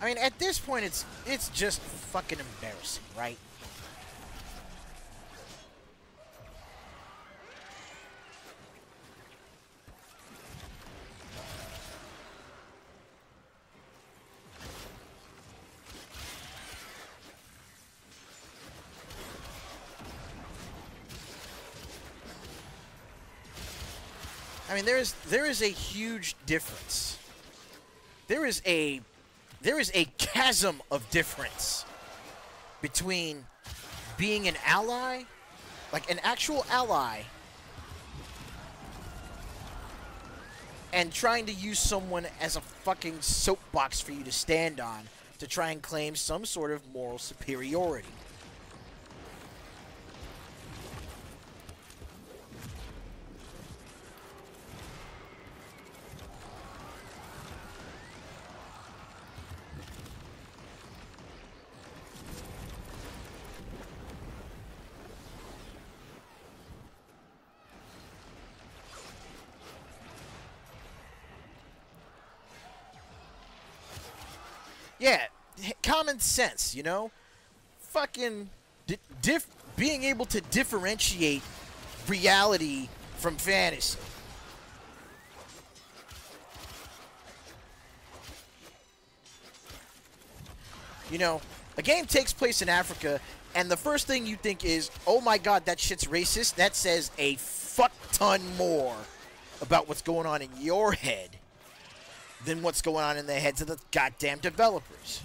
I mean, at this point, it's just fucking embarrassing, right? I mean, there is a huge difference. There is a chasm of difference between being an ally, like an actual ally, and trying to use someone as a fucking soapbox for you to stand on to try and claim some sort of moral superiority. Yeah, common sense, you know? Fucking being able to differentiate reality from fantasy. You know, a game takes place in Africa, and the first thing you think is, oh my god, that shit's racist. That says a fuck ton more about what's going on in your head than what's going on in the heads of the goddamn developers.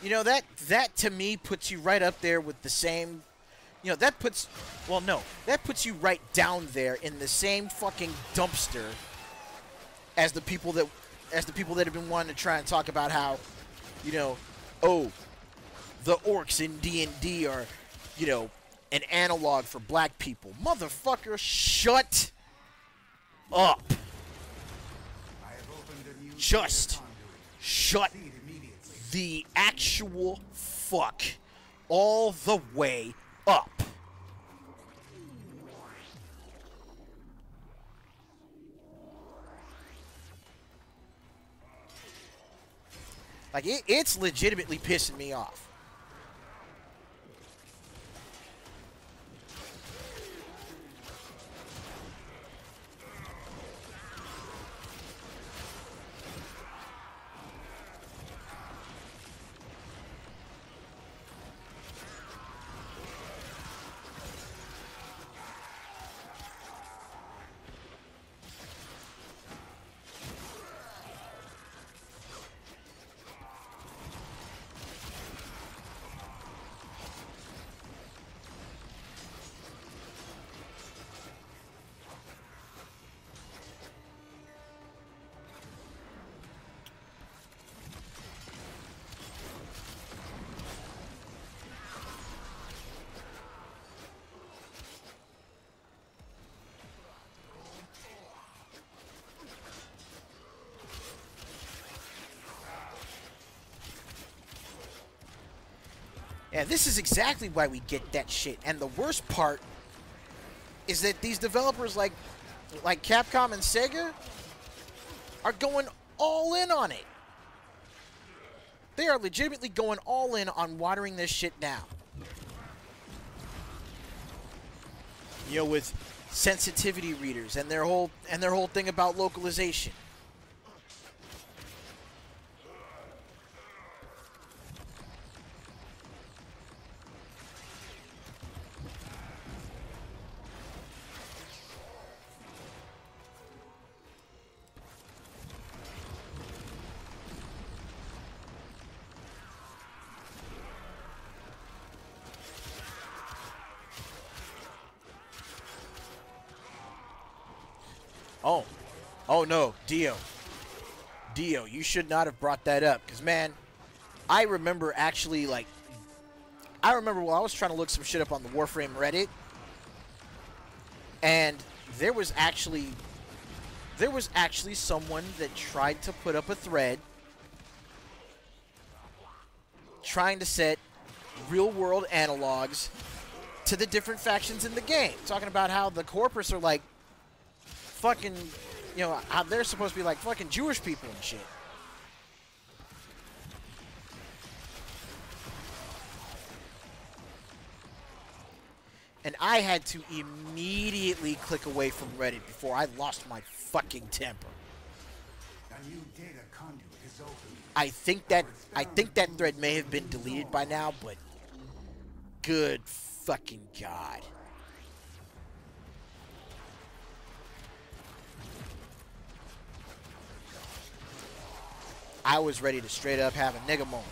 You know, that to me puts you right up there with the same, you know, that puts you right down there in the same fucking dumpster as the people that have been wanting to try and talk about how, you know, oh, the orcs in D&D are, you know, an analog for black people. Motherfucker, shut up. Just shut the actual fuck all the way up. Like, it's legitimately pissing me off. Yeah, this is exactly why we get that shit. And the worst part is that these developers like Capcom and Sega are going all in on it. They are legitimately going all in on watering this shit down. You know, with sensitivity readers and their whole thing about localization. Oh no, Dio, you should not have brought that up, because, man, I remember while I was trying to look some shit up on the Warframe Reddit, and there was actually someone that tried to put up a thread trying to set real-world analogs to the different factions in the game, talking about how the Corpus are like fucking, you know, how they're supposed to be like fucking Jewish people and shit. And I had to immediately click away from Reddit before I lost my fucking temper. A new data conduit is open. I think that thread may have been deleted by now, but good fucking God. I was ready to straight up have a nigga moment.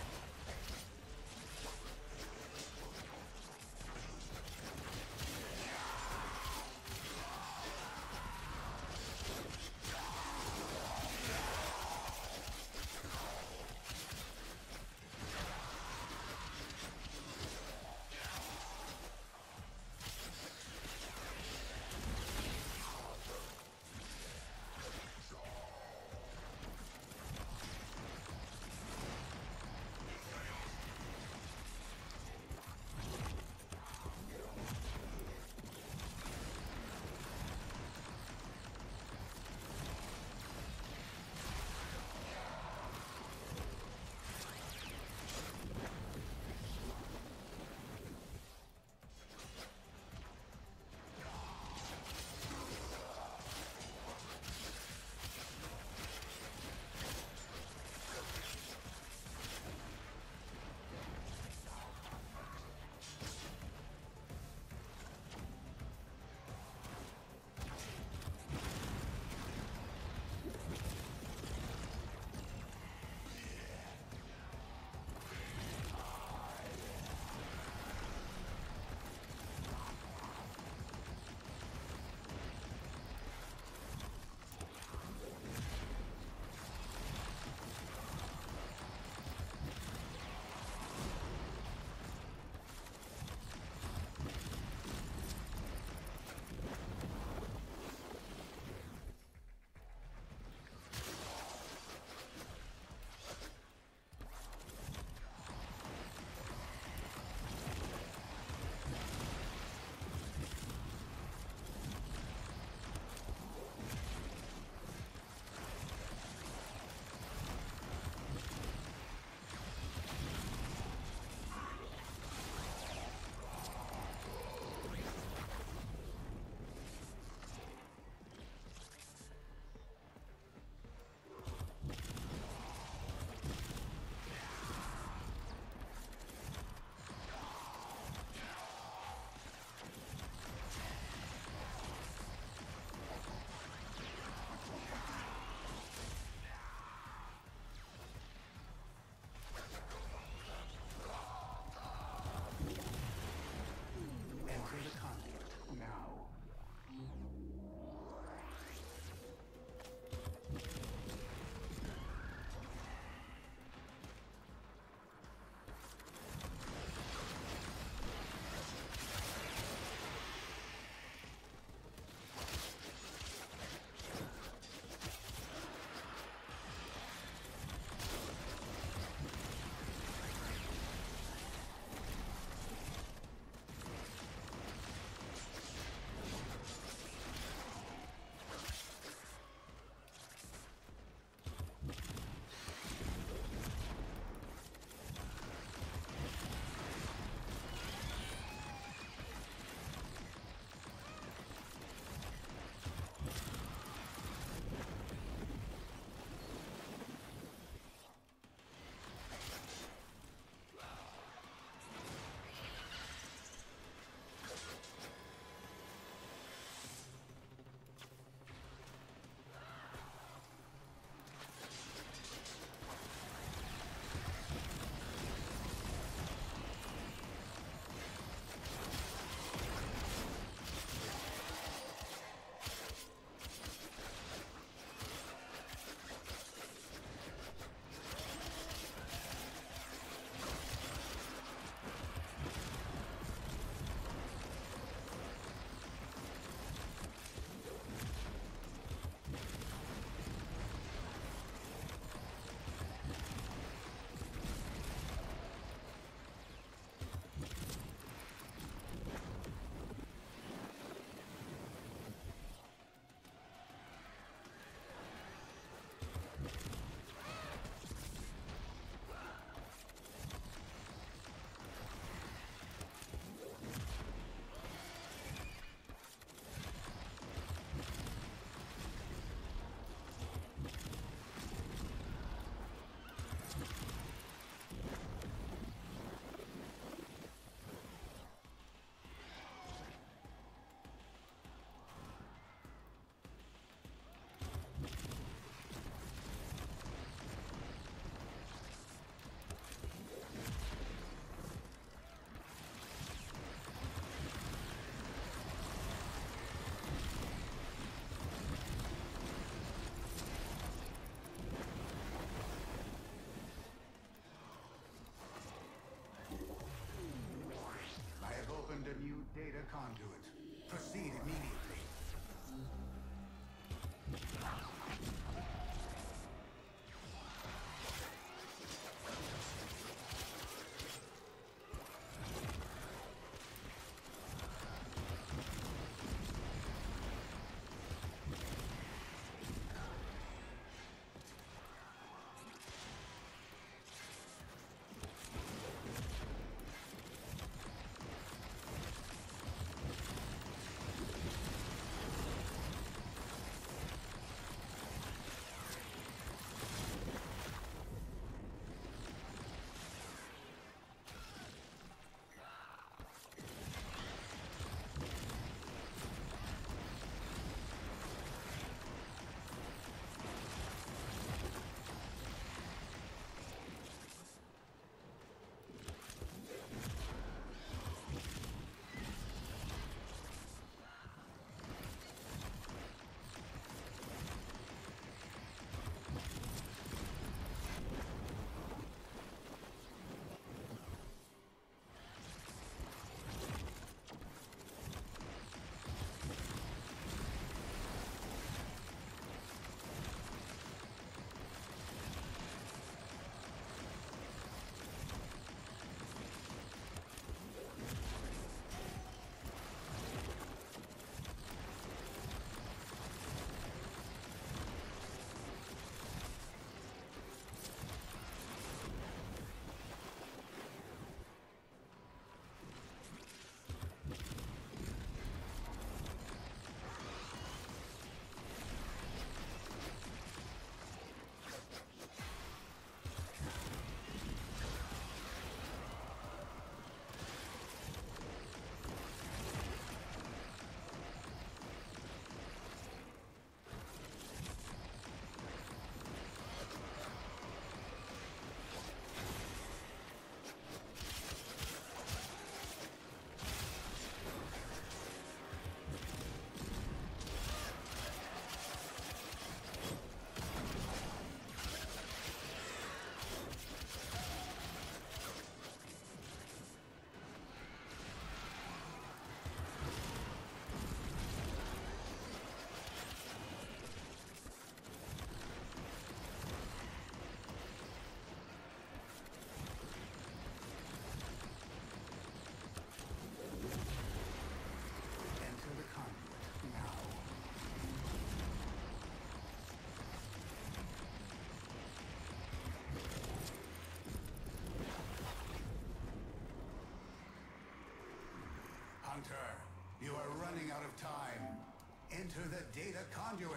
enter the data conduit.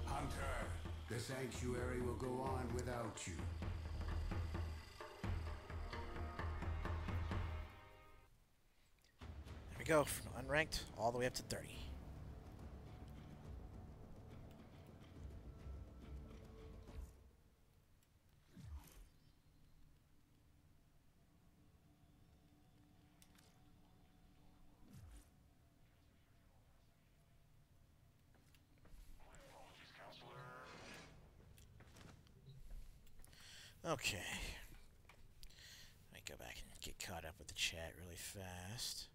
Hunter, the sanctuary will go on without you. There we go, from unranked all the way up to 30. Okay. Let me go back and get caught up with the chat really fast.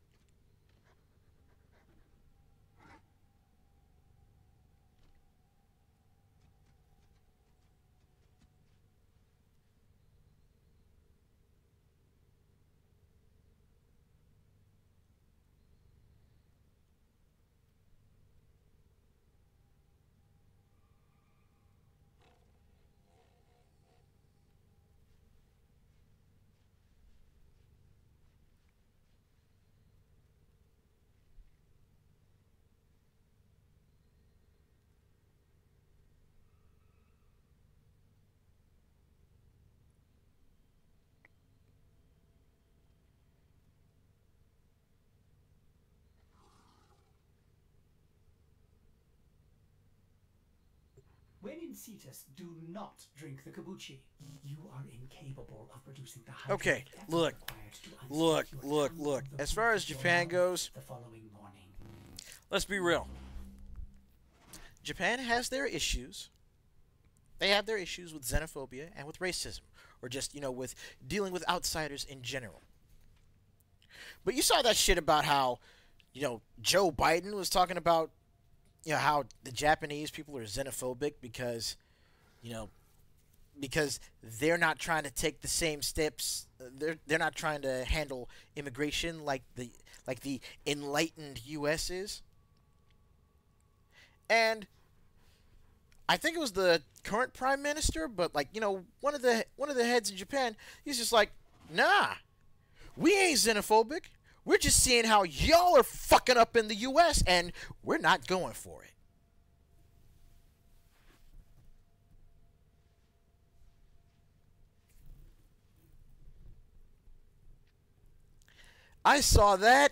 When in Cetus, do not drink the kabuchi. You are incapable of producing the hydraulic Okay, effort look, required to unstick look, your look, tongue look. from the As far roof as of your Japan mouth goes, the following morning. let's be real. Japan has their issues. They have their issues with xenophobia and with racism, or just, with dealing with outsiders in general. But you saw that shit about how, Joe Biden was talking about, how the Japanese people are xenophobic because, because they're not trying to take the same steps. They're not trying to handle immigration like the enlightened U.S. is. And I think it was the current prime minister, but one of the heads in Japan, he's just like, nah, we ain't xenophobic. We're just seeing how y'all are fucking up in the U.S. and we're not going for it. I saw that,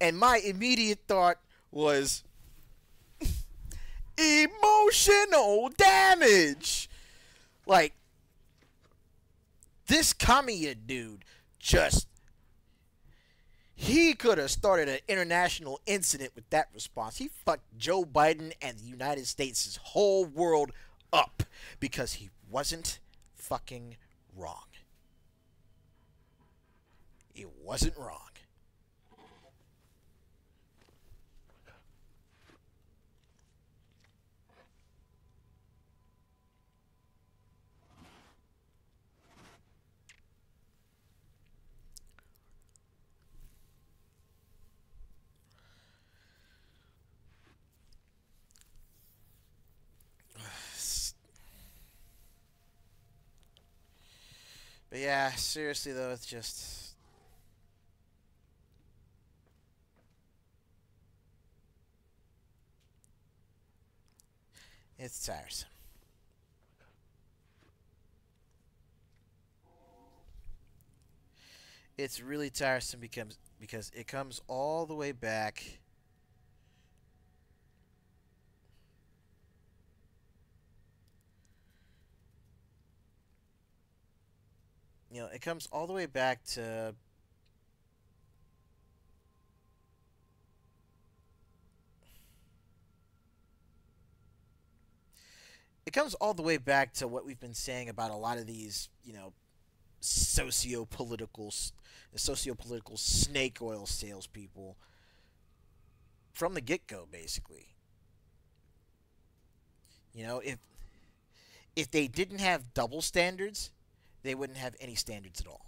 and my immediate thought was emotional damage. Like, this Kamiya dude he could have started an international incident with that response. He fucked Joe Biden and the United States' whole world up because he wasn't fucking wrong. It wasn't wrong. But yeah, seriously though, it's just... it's tiresome. It's really tiresome because it comes all the way back. It comes all the way back to what we've been saying about a lot of these, socio-political snake oil salespeople from the get-go, basically. If they didn't have double standards, they wouldn't have any standards at all.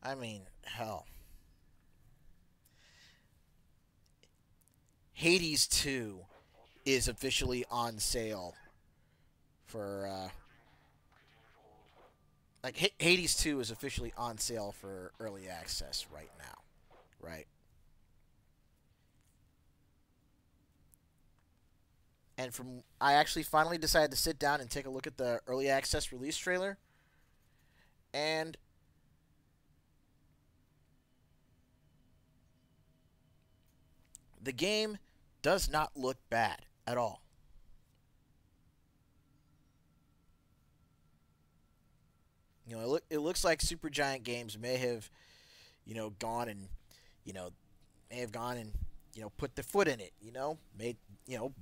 I mean, hell. Hades 2 is officially on sale for Hades 2 is officially on sale for early access right now, right? And I actually finally decided to sit down and take a look at the early access release trailer, and the game does not look bad at all. You know, it looks like Supergiant Games may have, gone and, you know, may have gone and, put their foot in it.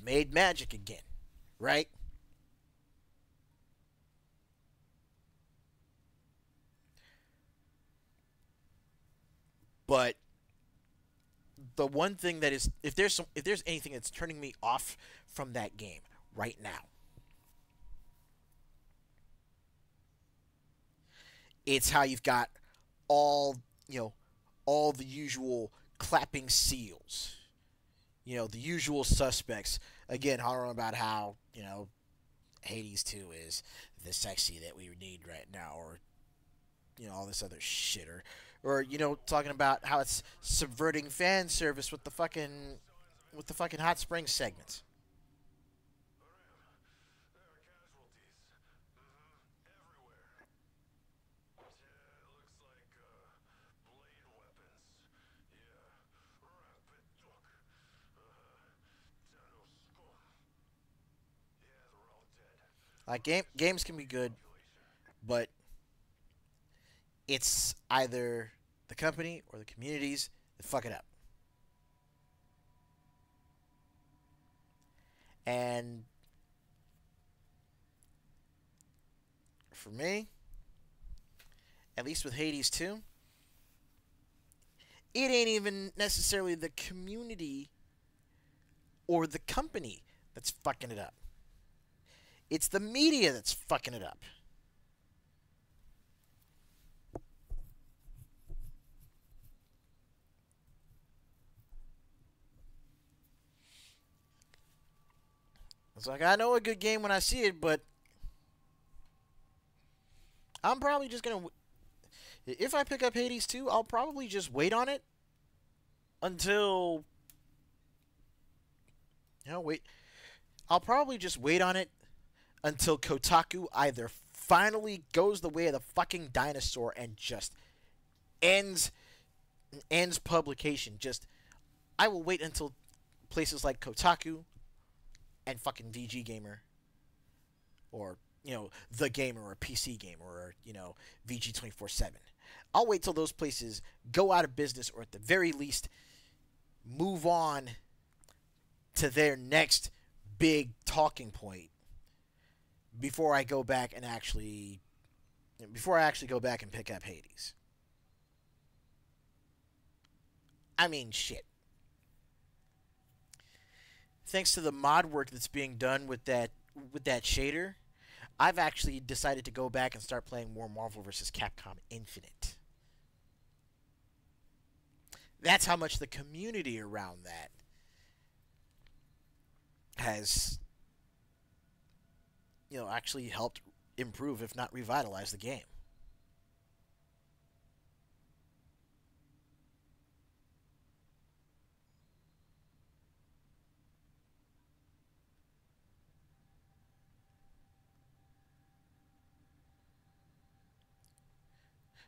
Made magic again, right? But the one thing that is, if there's anything that's turning me off from that game right now, it's how you've got all all the usual clapping seals, the usual suspects. Again, hollering about how Hades 2 is the sexy that we need right now, or all this other shit, or talking about how it's subverting fan service with the fucking hot spring segments. Like games can be good, but it's either the company or the communities that fuck it up. And for me, at least with Hades 2, it ain't even necessarily the community or the company that's fucking it up. It's the media that's fucking it up. It's like, I know a good game when I see it, but I'm probably just going to... If I pick up Hades 2, I'll probably just wait on it until... I'll probably just wait on it until Kotaku either finally goes the way of the fucking dinosaur and just ends publication. I will wait until places like Kotaku and fucking VG Gamer, or The Gamer, or PC Gamer, or VG 24/7. I'll wait till those places go out of business, or at the very least move on to their next big talking point before I go back and actually go back and pick up Hades. I mean, shit. Thanks to the mod work that's being done with that shader, I've actually decided to go back and start playing more Marvel vs. Capcom Infinite. That's how much the community around that has actually helped improve, if not revitalize, the game.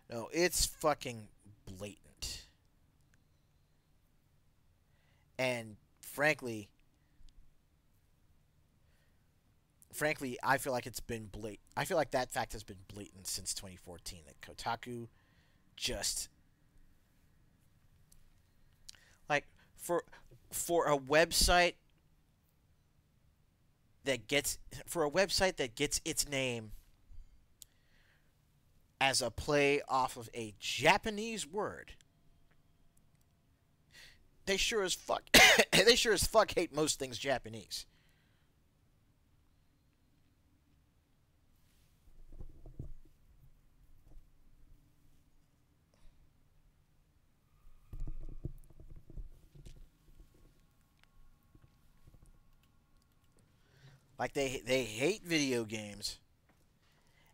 No, it's fucking blatant. And frankly, I feel like it's been blatant. I feel like that fact has been blatant since 2014. That Kotaku just, like, for a website that gets its name as a play off of a Japanese word, they sure as fuck hate most things Japanese. Like they hate video games,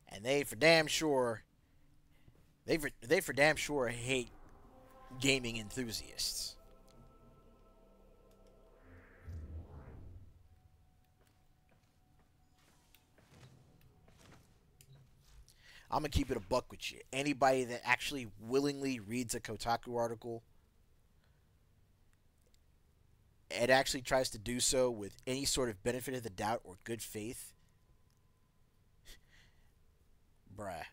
and they for damn sure they for damn sure hate gaming enthusiasts. I'm gonna keep it a buck with you. Anybody that actually willingly reads a Kotaku article and actually tries to do so with any sort of benefit of the doubt or good faith, bruh.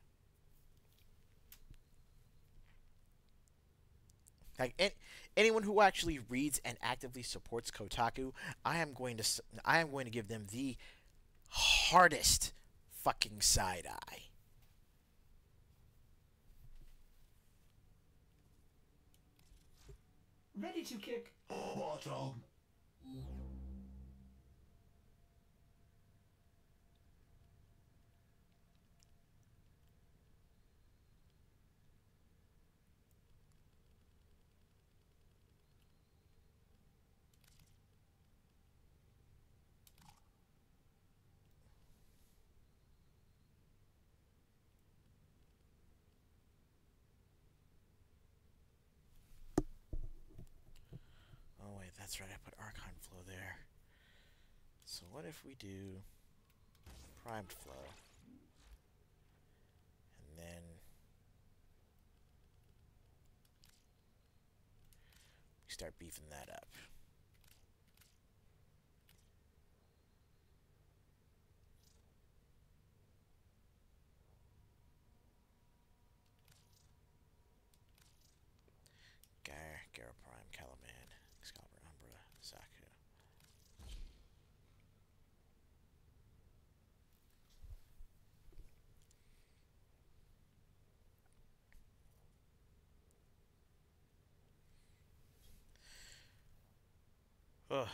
Like anyone who actually reads and actively supports Kotaku, I am going to give them the hardest fucking side eye. Ready to kick. Bottom. Oh wait, that's right. I put Archon Flow there. So what if we do Primed Flow, and then we start beefing that up. Gara Prime, Caliban, Excalibur, Umbra, Zaku. Ugh.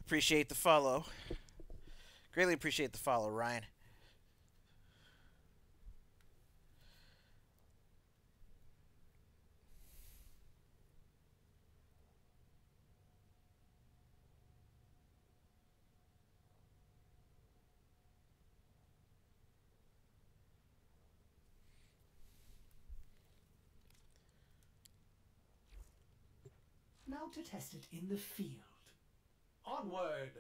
Appreciate the follow. Greatly appreciate the follow, Ryan. Now to test it in the field. Onward!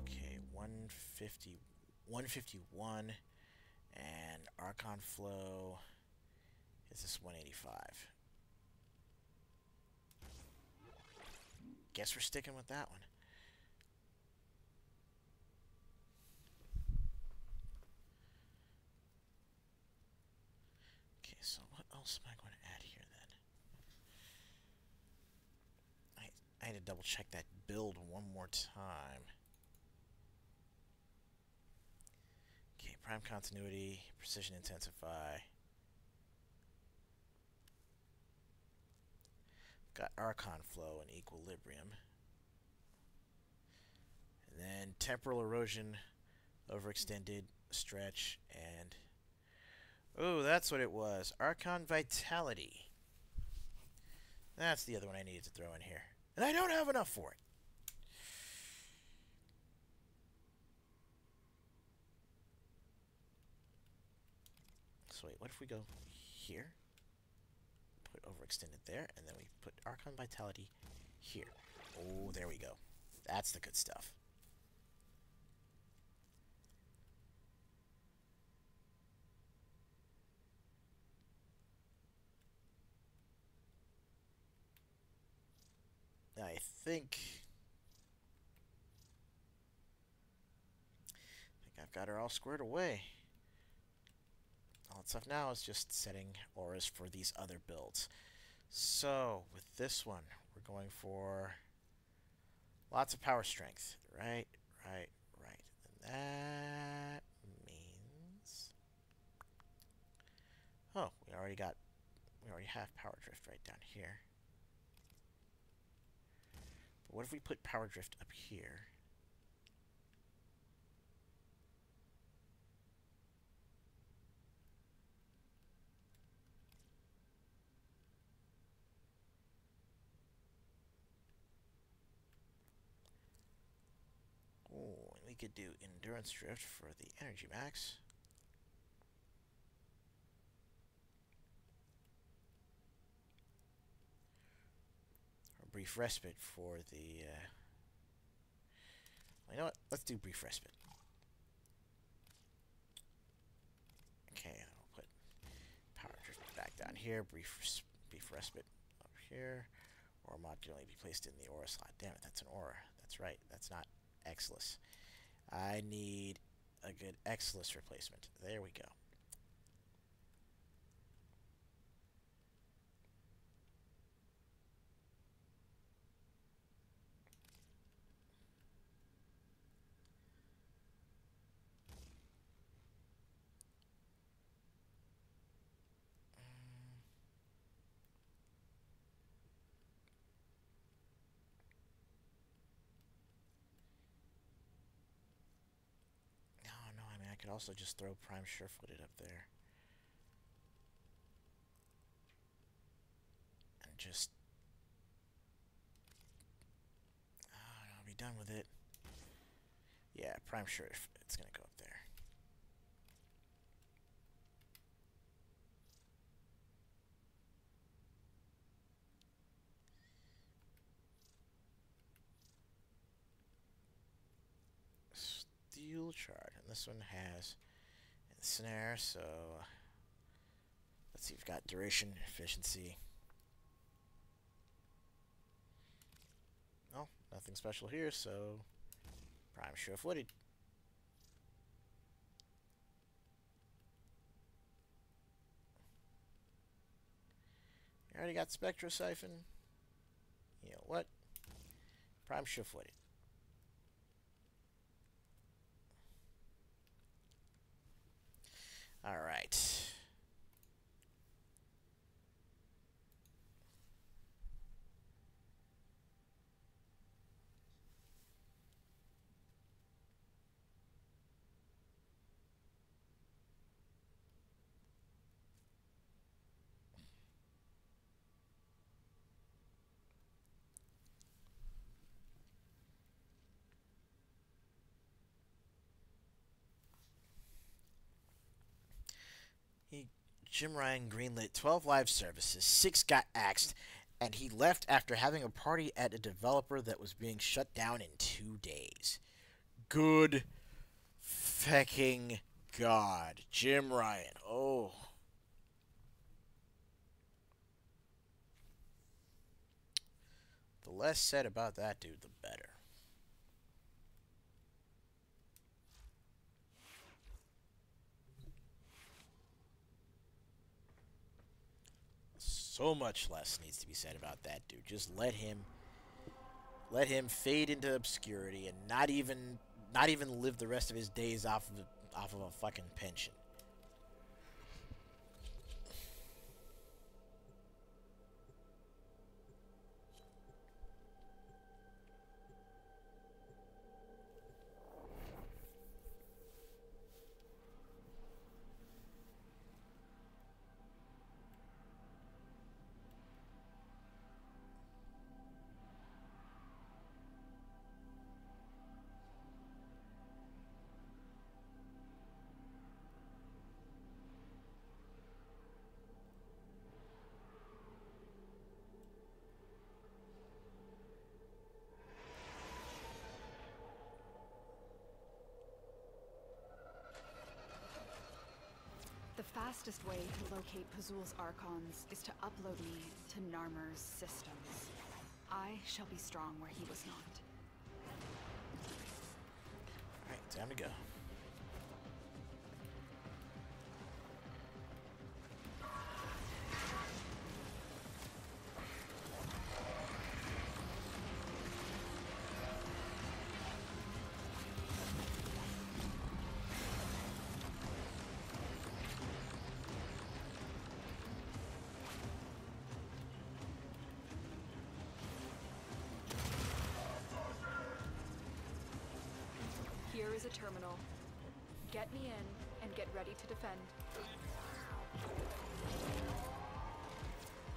Okay, 150, 151, and Archon Flow is this 185. Guess we're sticking with that one. Okay, so what else am I going to add here then? I had to double check that build one more time. Okay, Prime Continuity, Precision Intensify. Got Archon Flow and Equilibrium. And then Temporal Erosion, Overextended, Stretch, and... oh, that's what it was. Archon Vitality. That's the other one I needed to throw in here. And I don't have enough for it. So wait, what if we go here? Put Overextended there, and then we put Archon Vitality here. Oh, there we go. That's the good stuff. I think I've got her all squared away. All that's left now is just setting auras for these other builds. So, with this one, we're going for lots of power strength. Right. And that means... oh, we already have Power Drift right down here. But what if we put Power Drift up here? we could do Endurance Drift for the Energy Max. Or Brief Respite for the... you know what? Let's do Brief Respite. Okay, I'll put Power Drift back down here. Brief Respite up here. Or mod can only be placed in the aura slot. Damn it, that's an aura. That's right. That's not Exilus. I need a good Exilus replacement. There we go. I could also just throw Prime Sure-Footed up there. And just... I'll be done with it. Yeah, Prime Sure, it's gonna go up there. Steel Shard, and this one has Ensnare, so let's see, we've got Duration, Efficiency. Oh, nothing special here, so Prime Sure-Footed. You already got Spectro Siphon. You know what? Prime Sure-Footed. All right. Jim Ryan greenlit 12 live services, 6 got axed, and he left after having a party at a developer that was being shut down in 2 days. Good fucking God. Jim Ryan. Oh. The less said about that dude, the better. So much less needs to be said about that dude. Just let him fade into obscurity and not even live the rest of his days off of a fucking pension. The fastest way to locate Pazul's Archons is to upload me to Narmer's systems. I shall be strong where he was not. Alright, time to go. Here is a terminal. Get me in and get ready to defend.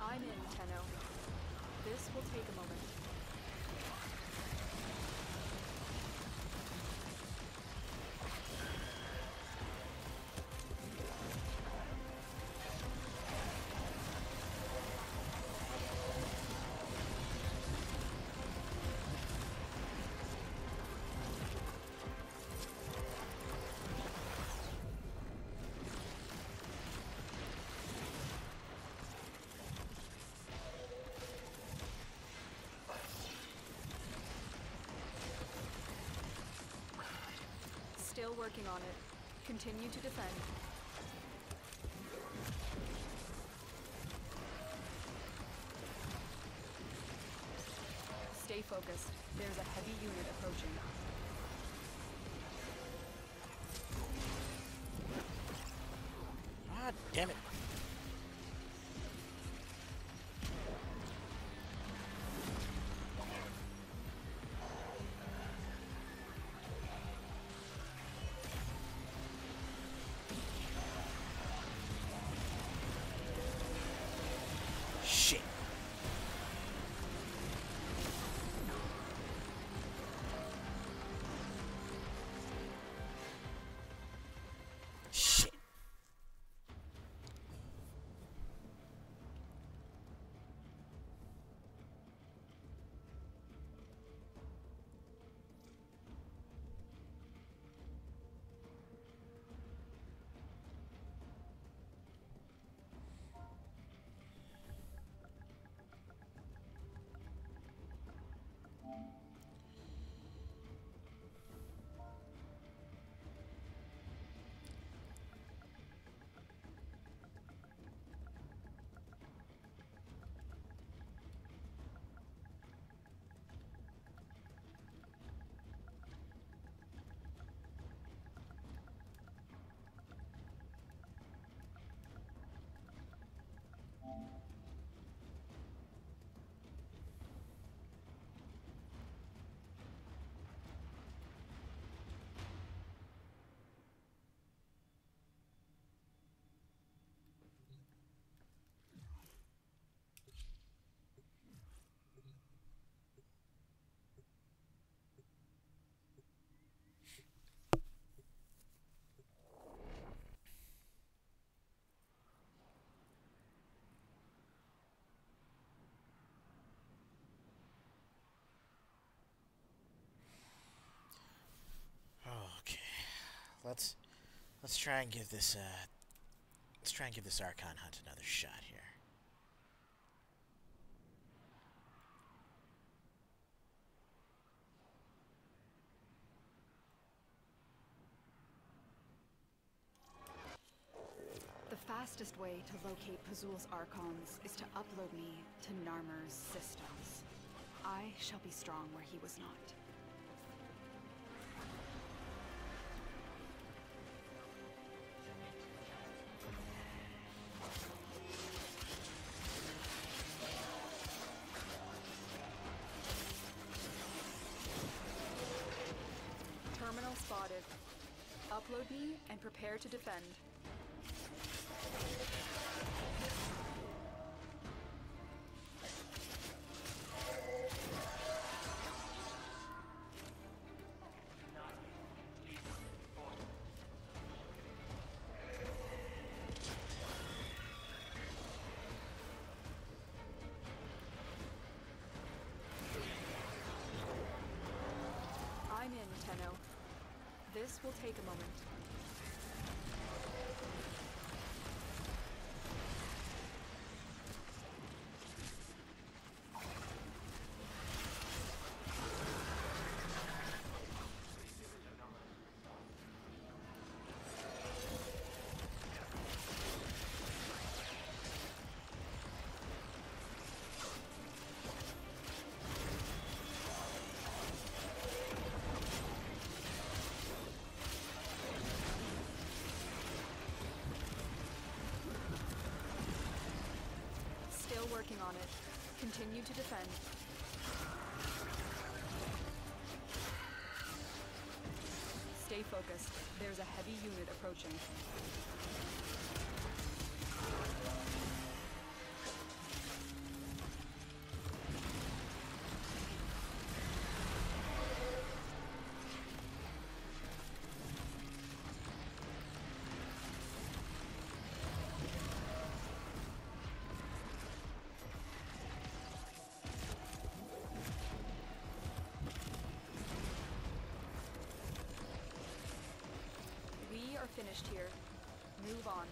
I'm in, Tenno. This will take a moment. Still working on it. Continue to defend. Stay focused. There's a heavy unit approaching. Ah, damn it. Shit. Shit. Okay. Let's try and give this Archon hunt another shot here. The fastest way to locate Pazul's Archons is to upload me to Narmer's systems. I shall be strong where he was not. Terminal spotted. Upload me and prepare to defend. I'm in, Tenno. This will take a moment. Still working on it. Continue to defend. Stay focused. There's a heavy unit approaching. We are finished here. Move on.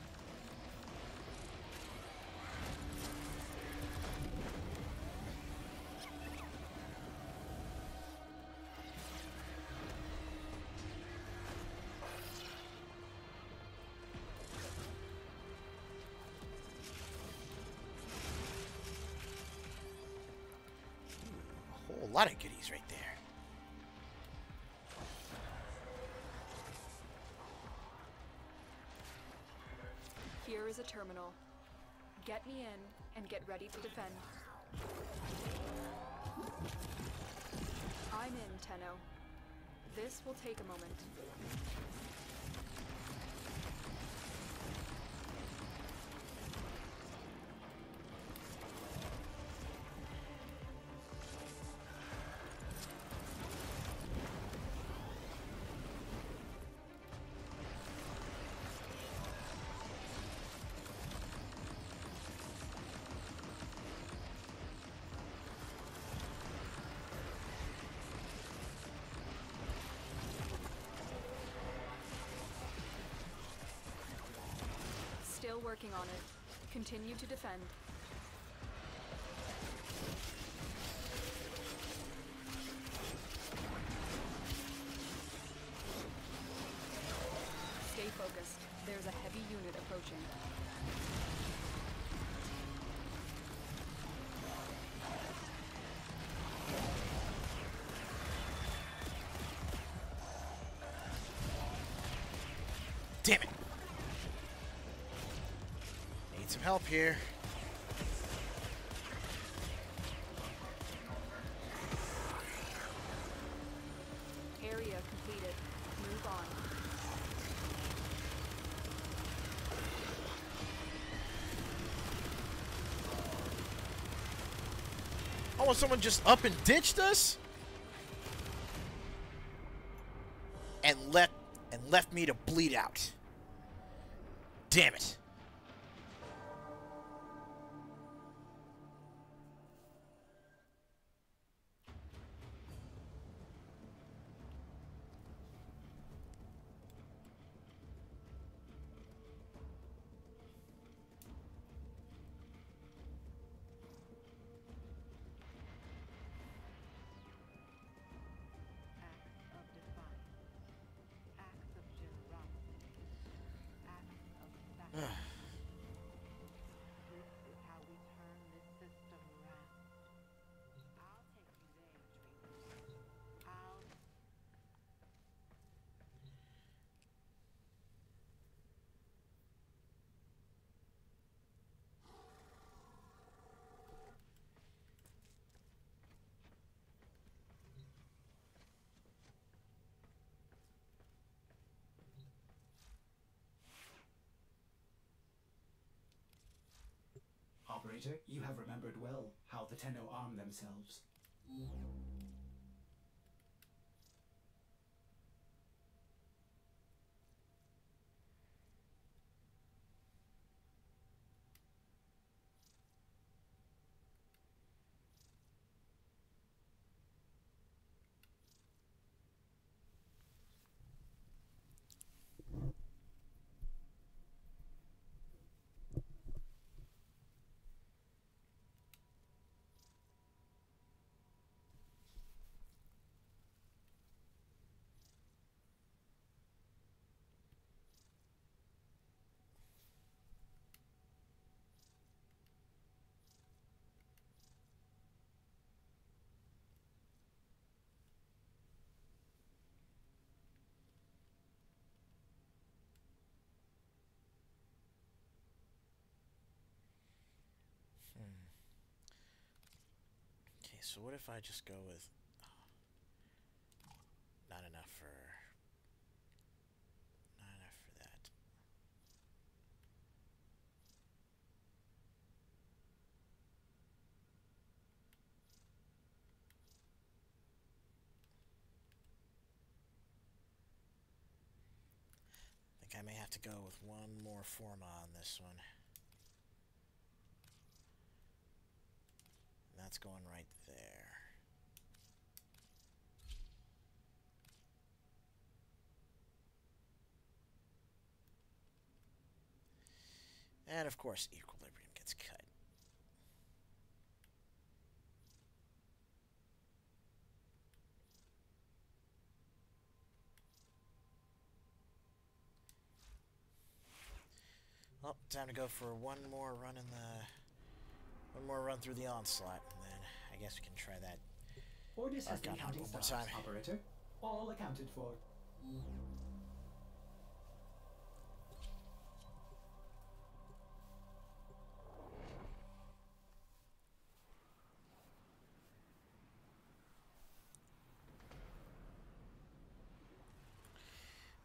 lot of goodies right there. Here is a terminal. Get me in and get ready to defend. I'm in, Tenno. This will take a moment. Still working on it. Continue to defend. Stay focused. There's a heavy unit approaching. Damn it! Need some help here. Area completed. Move on. Oh, someone just up and ditched us? And left me to bleed out. Damn it. Act of defiance. Act of generosity. Act of sacrifice. This is how we turn this system around. I'll take you there, Dreamer. I'll... Operator, you have remembered well how the Tenno arm themselves. Okay, so what if I just go with not enough for that. I think I may have to go with one more Forma on this one. And that's going right there. And of course, equilibrium gets cut. Well, time to go for one more run through the onslaught, and then I guess we can try that Ordis has been Archon counting one more stars, time. operator. All accounted for.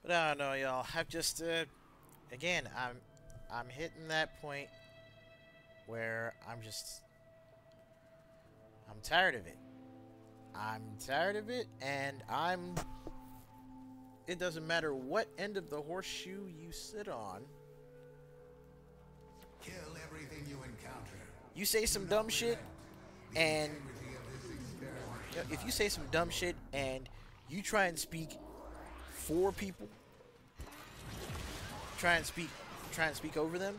But I don't know, y'all. I've just, again, I'm hitting that point where I'm tired of it. I'm tired of it, and it doesn't matter what end of the horseshoe you sit on. Kill everything you encounter. You say some dumb shit, and if you say some dumb shit and you try and speak for people, try and speak over them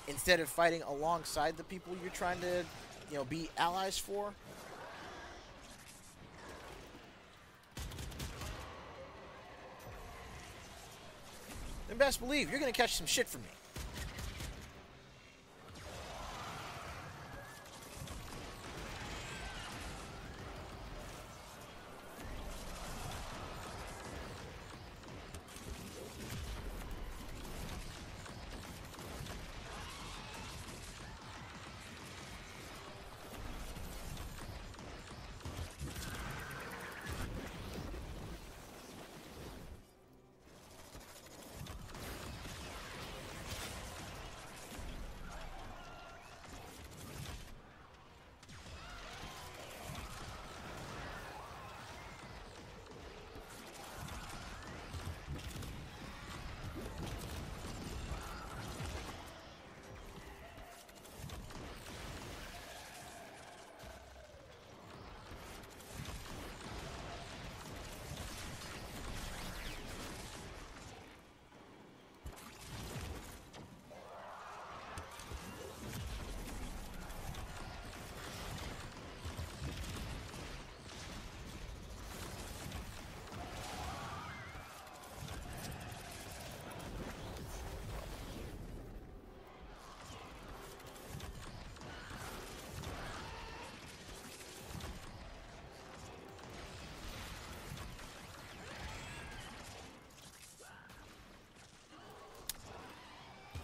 instead of fighting alongside the people you're trying to, be allies for. Then best believe you're gonna catch some shit from me.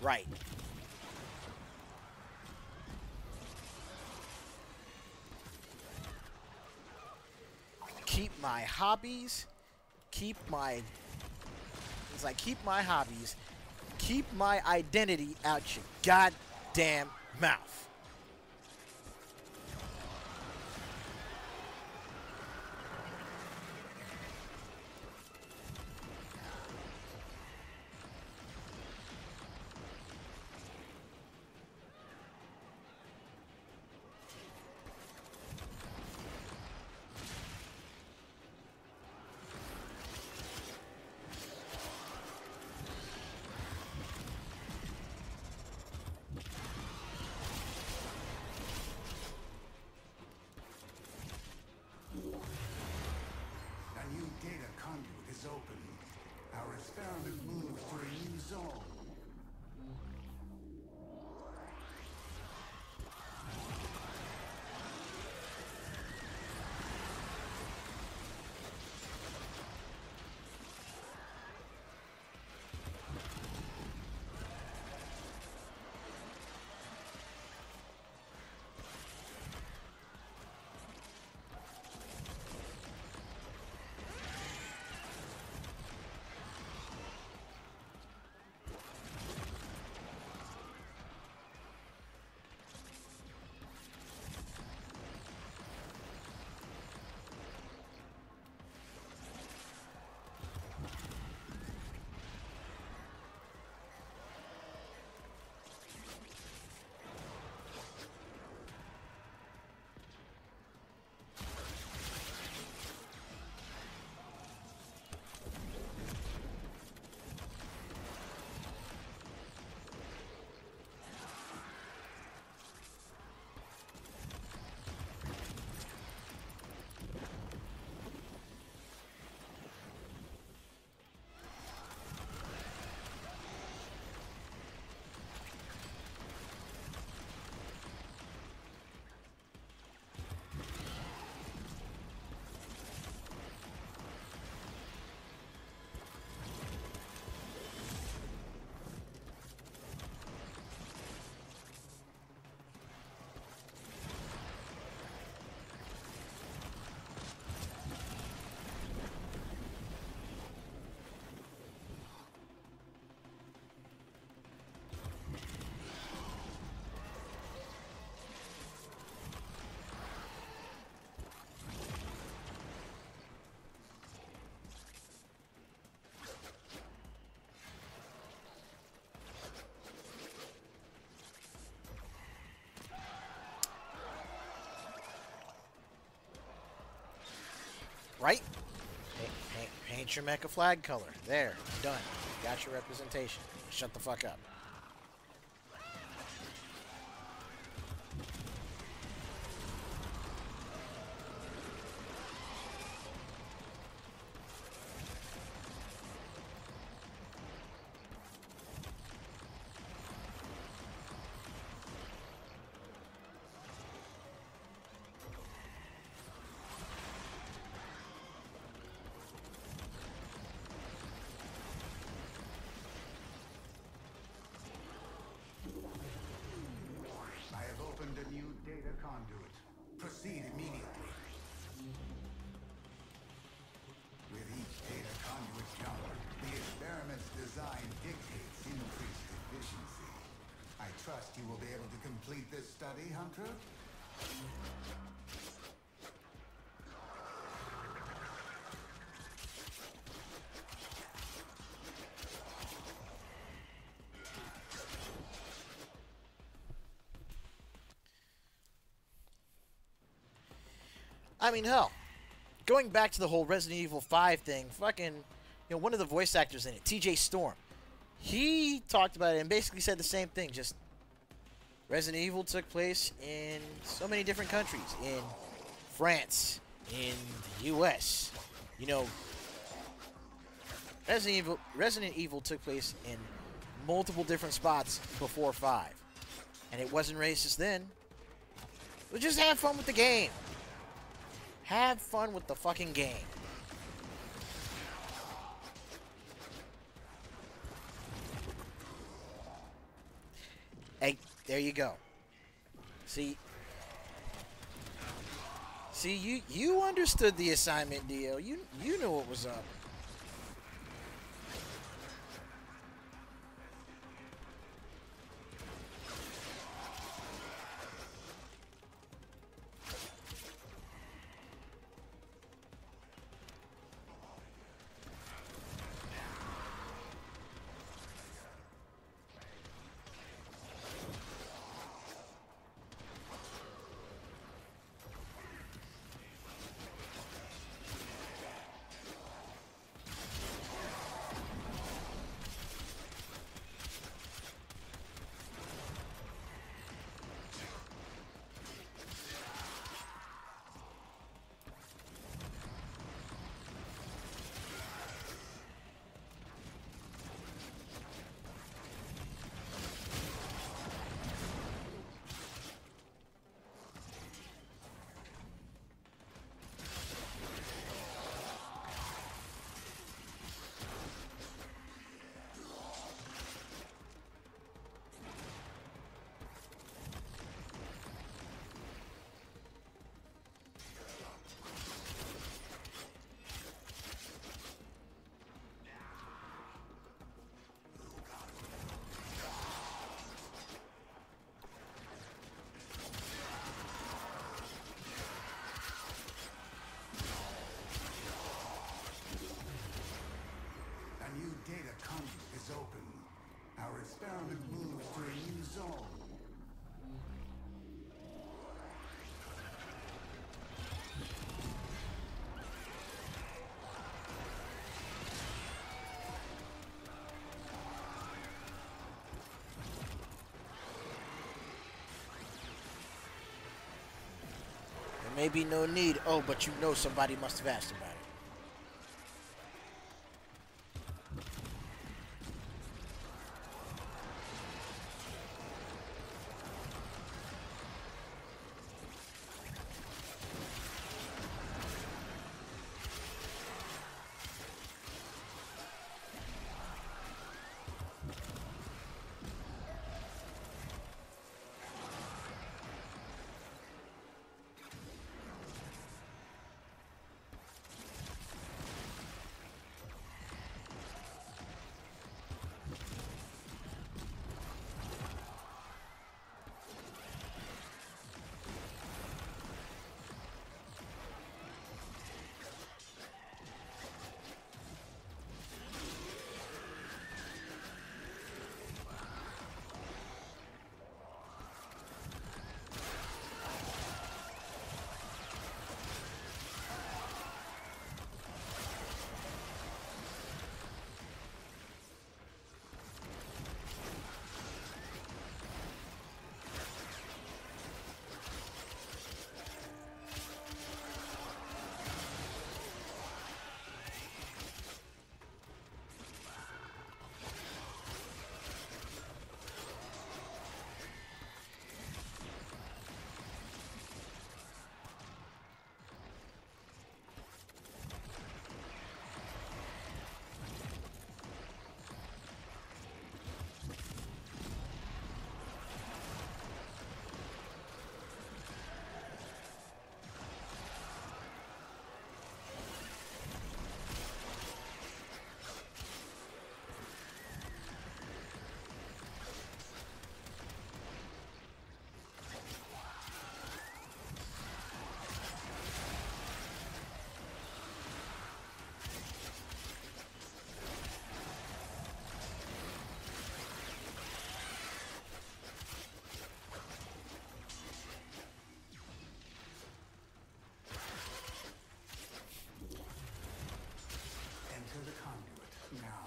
Right. Keep my hobbies. Keep my hobbies. Keep my identity out your goddamn mouth. A new data conduit is open. Our experiment moves to a new zone. Right? Paint your mecha flag color. There. Done. Got your representation. Shut the fuck up. I have opened a new data conduit. Proceed immediately. With each data conduit jump, the experiment's design dictates increased efficiency. I trust you will be able to complete this study, Hunter? I mean, hell, going back to the whole Resident Evil 5 thing, fucking, one of the voice actors in it, TJ Storm, he talked about it and basically said the same thing. Just Resident Evil took place in so many different countries, in France, in the U.S. Resident Evil took place in multiple different spots before 5, and it wasn't racist then. But just have fun with the game. Have fun with the fucking game. Hey, there you go. See, you understood the assignment, Dio. You knew what was up. experiment moves to a new zone. There may be no need. Oh, but you know somebody must have asked about it.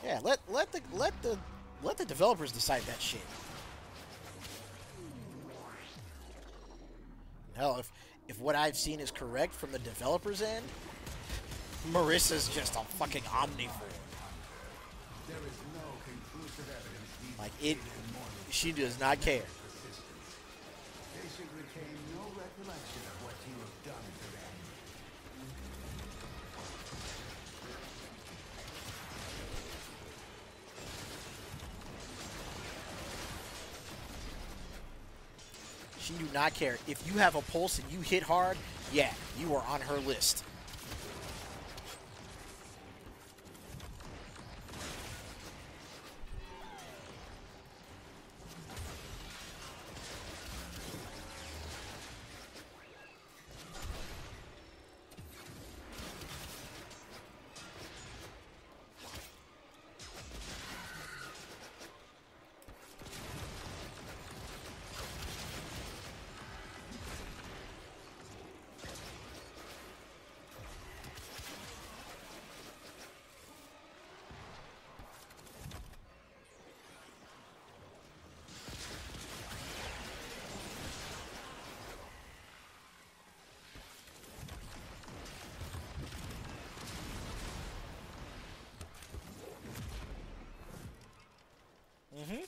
Yeah, let the developers decide that shit. Hell, if what I've seen is correct from the developers' end, Marissa's just a fucking omnivore. There is no conclusive evidence these Like it, alien mortals she does not care. persistence. They should retain no recollection of what you have done to them. She do not care. If you have a pulse and you hit hard, yeah, you are on her list. Mm-hmm.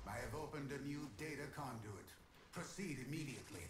I have opened a new data conduit. Proceed immediately.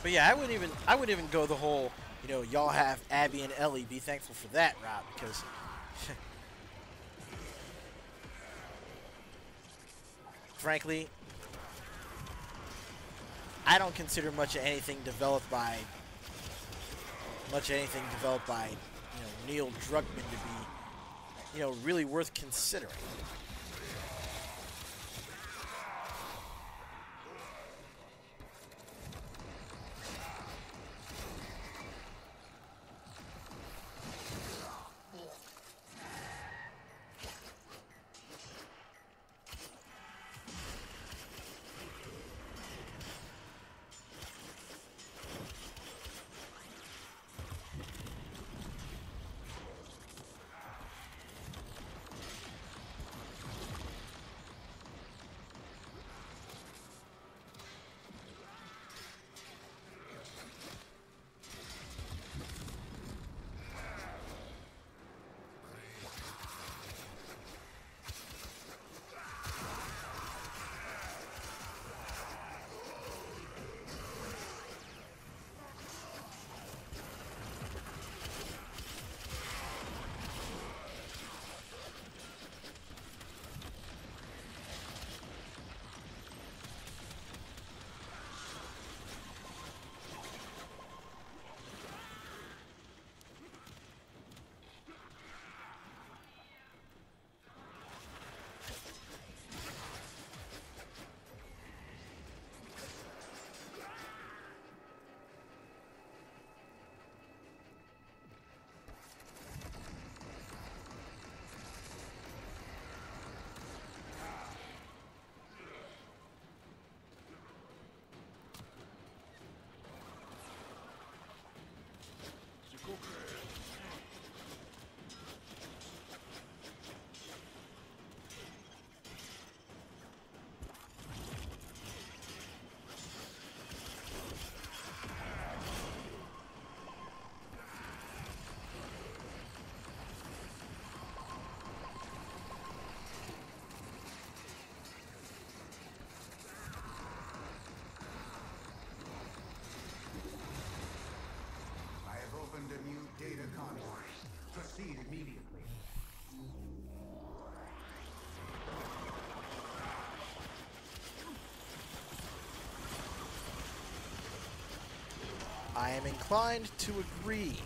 But yeah, I wouldn't even go the whole, you know, y'all have Abby and Ellie, be thankful for that route, because frankly, I don't consider much of anything developed by Neil Druckmann to be, you know, really worth considering. I have opened a new data conduit. Proceed immediately. I am inclined to agree.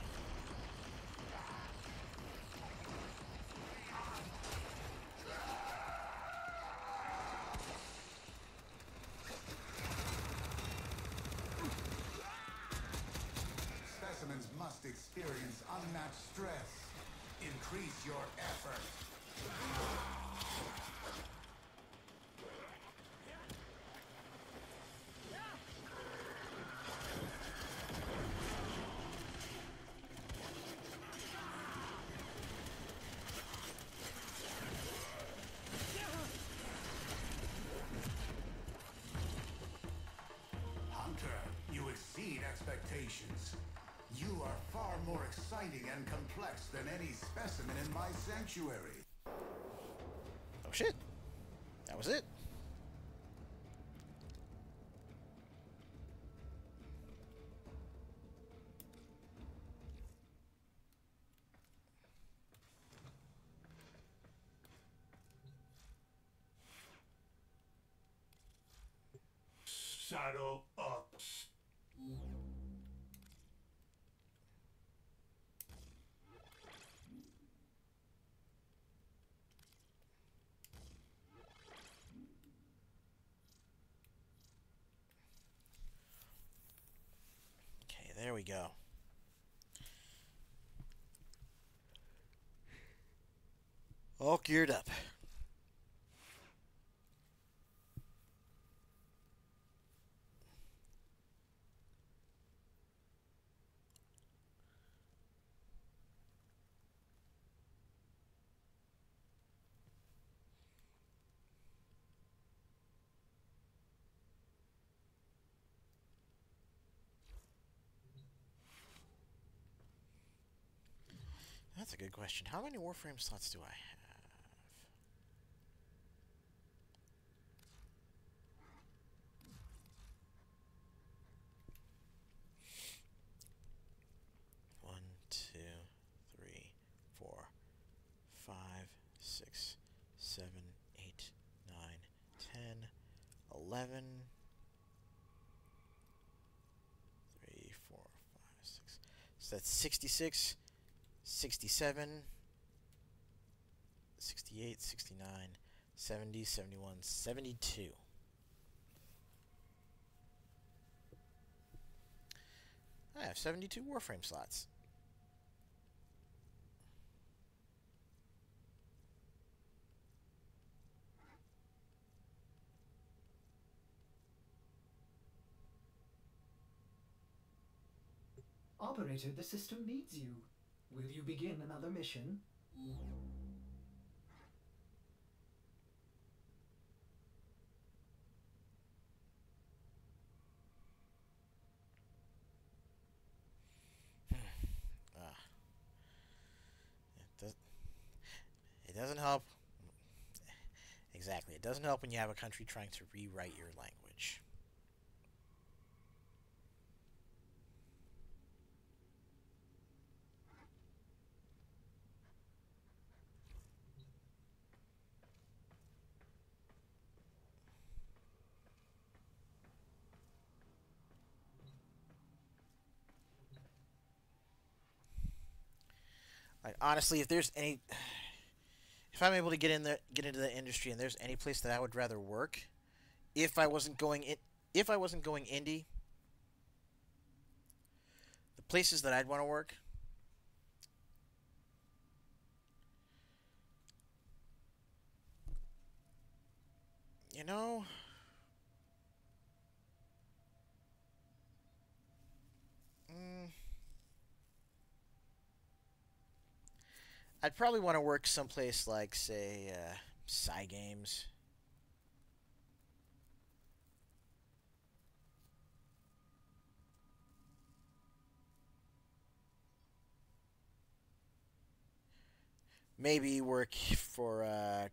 Specimens must experience unmatched stress. Increase your effort. Hunter, you exceed expectations. You are far more exciting and complex than any specimen in my sanctuary. Oh shit. That was it. Saddle up. Okay, there we go. All geared up. That's a good question. How many Warframe slots do I have? So that's 66, 67, 68, 69, 70, 71, 72. I have 72 Warframe slots. Operator, the system needs you. Will you begin another mission? It doesn't help. Exactly. It doesn't help when you have a country trying to rewrite your language. Like honestly, if I'm able to get into the industry, and there's any place that I would rather work, if I wasn't going indie, the places that I'd want to work, you know, I'd probably want to work someplace like, say, Cygames. Maybe work for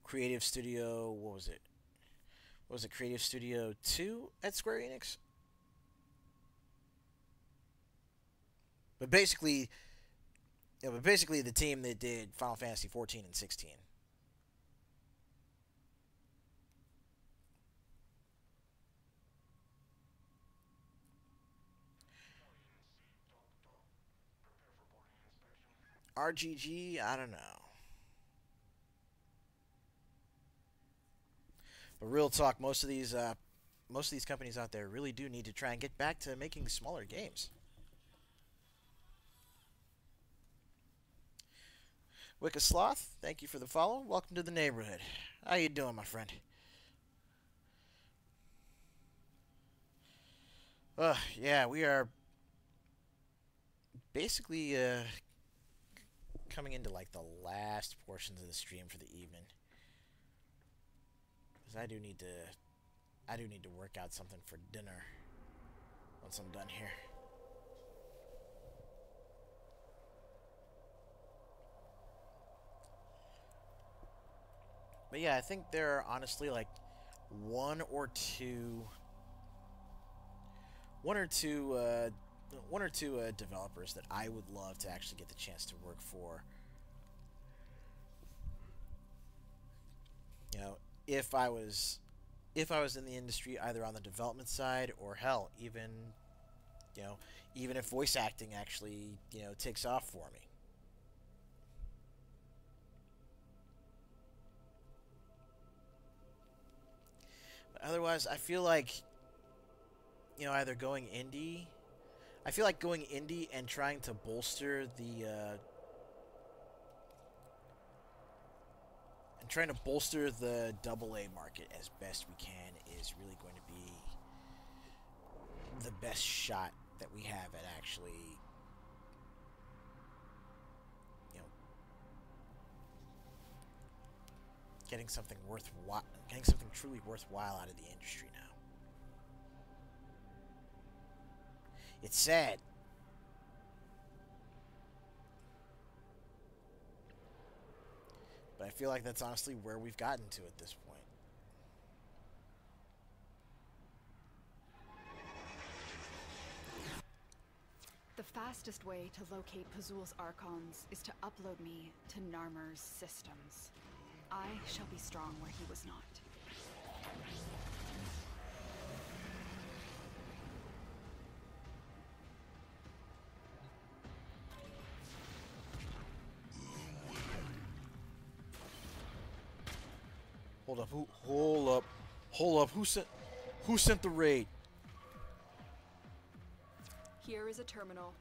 Creative Studio. What was it? What was it? Creative Studio 2 at Square Enix? But basically, the team that did Final Fantasy 14 and 16. RGG, I don't know. But real talk, most of these companies out there really do need to try and get back to making smaller games. Wicca Sloth, thank you for the follow. Welcome to the neighborhood. How you doing, my friend? Yeah, we are basically coming into like the last portions of the stream for the evening. Because I do need to work out something for dinner once I'm done here. But yeah, I think there are honestly like one or two developers that I would love to actually get the chance to work for. You know, if I was in the industry, either on the development side or hell, even if voice acting actually, takes off for me. But otherwise, I feel like, either going indie. I feel like going indie and trying to bolster the AA market as best we can is really going to be the best shot that we have at actually, getting something truly worthwhile out of the industry now. It's sad. But I feel like that's honestly where we've gotten to at this point. The fastest way to locate Pazul's Archons is to upload me to Narmer's systems. I shall be strong where he was not. Hold up. Hold up. Hold up. Who sent the raid? Here is a terminal.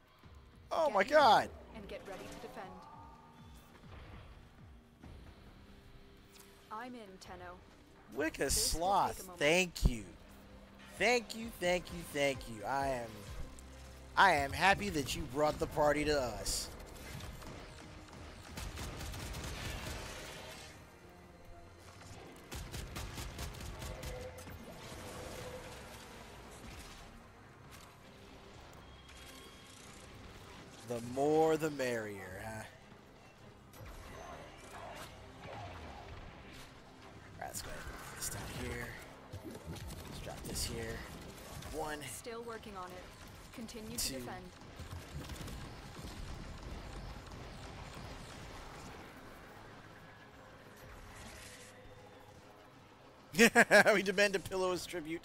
Oh Get my in god. And get ready to defend. I'm in, Tenno. Wicca This will Sloth, take a moment. thank you. Thank you, thank you, thank you. I am happy that you brought the party to us. The more the merrier, huh? Alright, let's go ahead and put this down here. Let's drop this here. 1, Still working on it. Continue to 2. defend. We demand a pillow as tribute.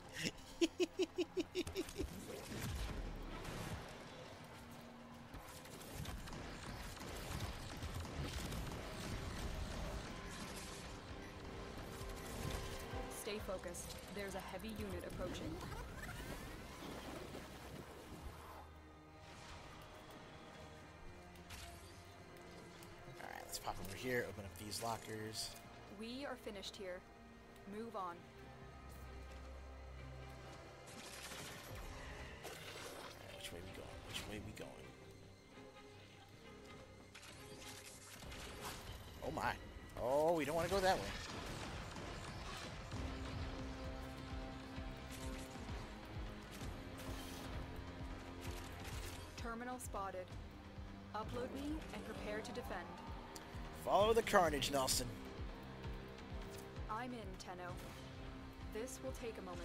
Stay focused. There's a heavy unit approaching. Alright, let's pop over here, open up these lockers. We are finished here. Move on. Alright, which way we going? Which way we going? Oh my. Oh, we don't want to go that way. Terminal spotted. Upload me and prepare to defend. Follow the carnage, Nelson. I'm in, Tenno. This will take a moment.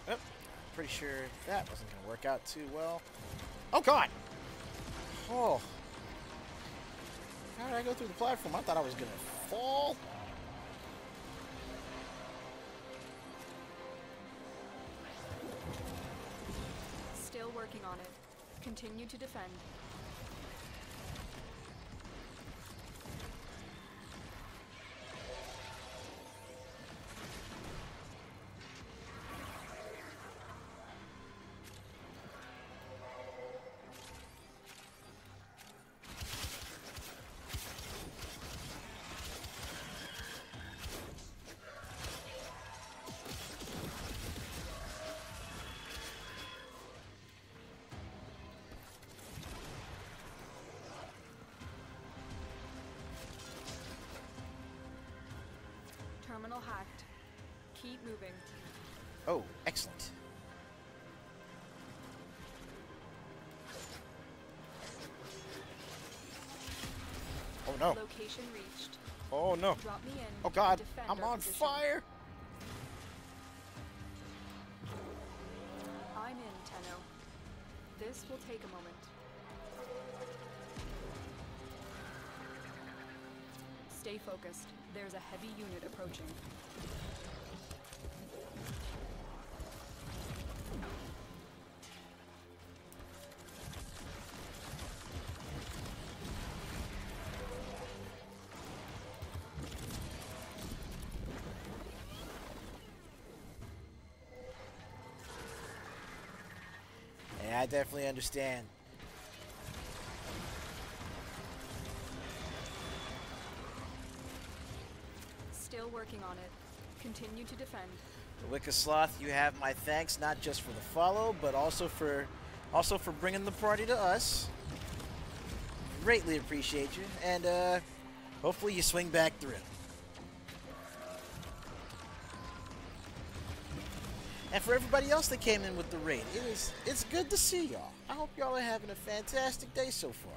Oh, pretty sure that wasn't going to work out too well. Oh, God! Oh. How did I go through the platform? I thought I was going to fall. Still working on it. Continue to defend. Terminal hacked. Keep moving. Oh, excellent. Oh, no. Location reached. Oh, no. Drop me in. Oh, and God. defend I'm our on position. fire. I'm in, Tenno. This will take a moment. Stay focused. There's a heavy unit approaching. Yeah, I definitely understand. Still working on it. Continue to defend. The Wicca Sloth, you have my thanks, not just for the follow, but also for bringing the party to us. Greatly appreciate you, and hopefully you swing back through. And for everybody else that came in with the raid, it's good to see y'all. I hope y'all are having a fantastic day so far.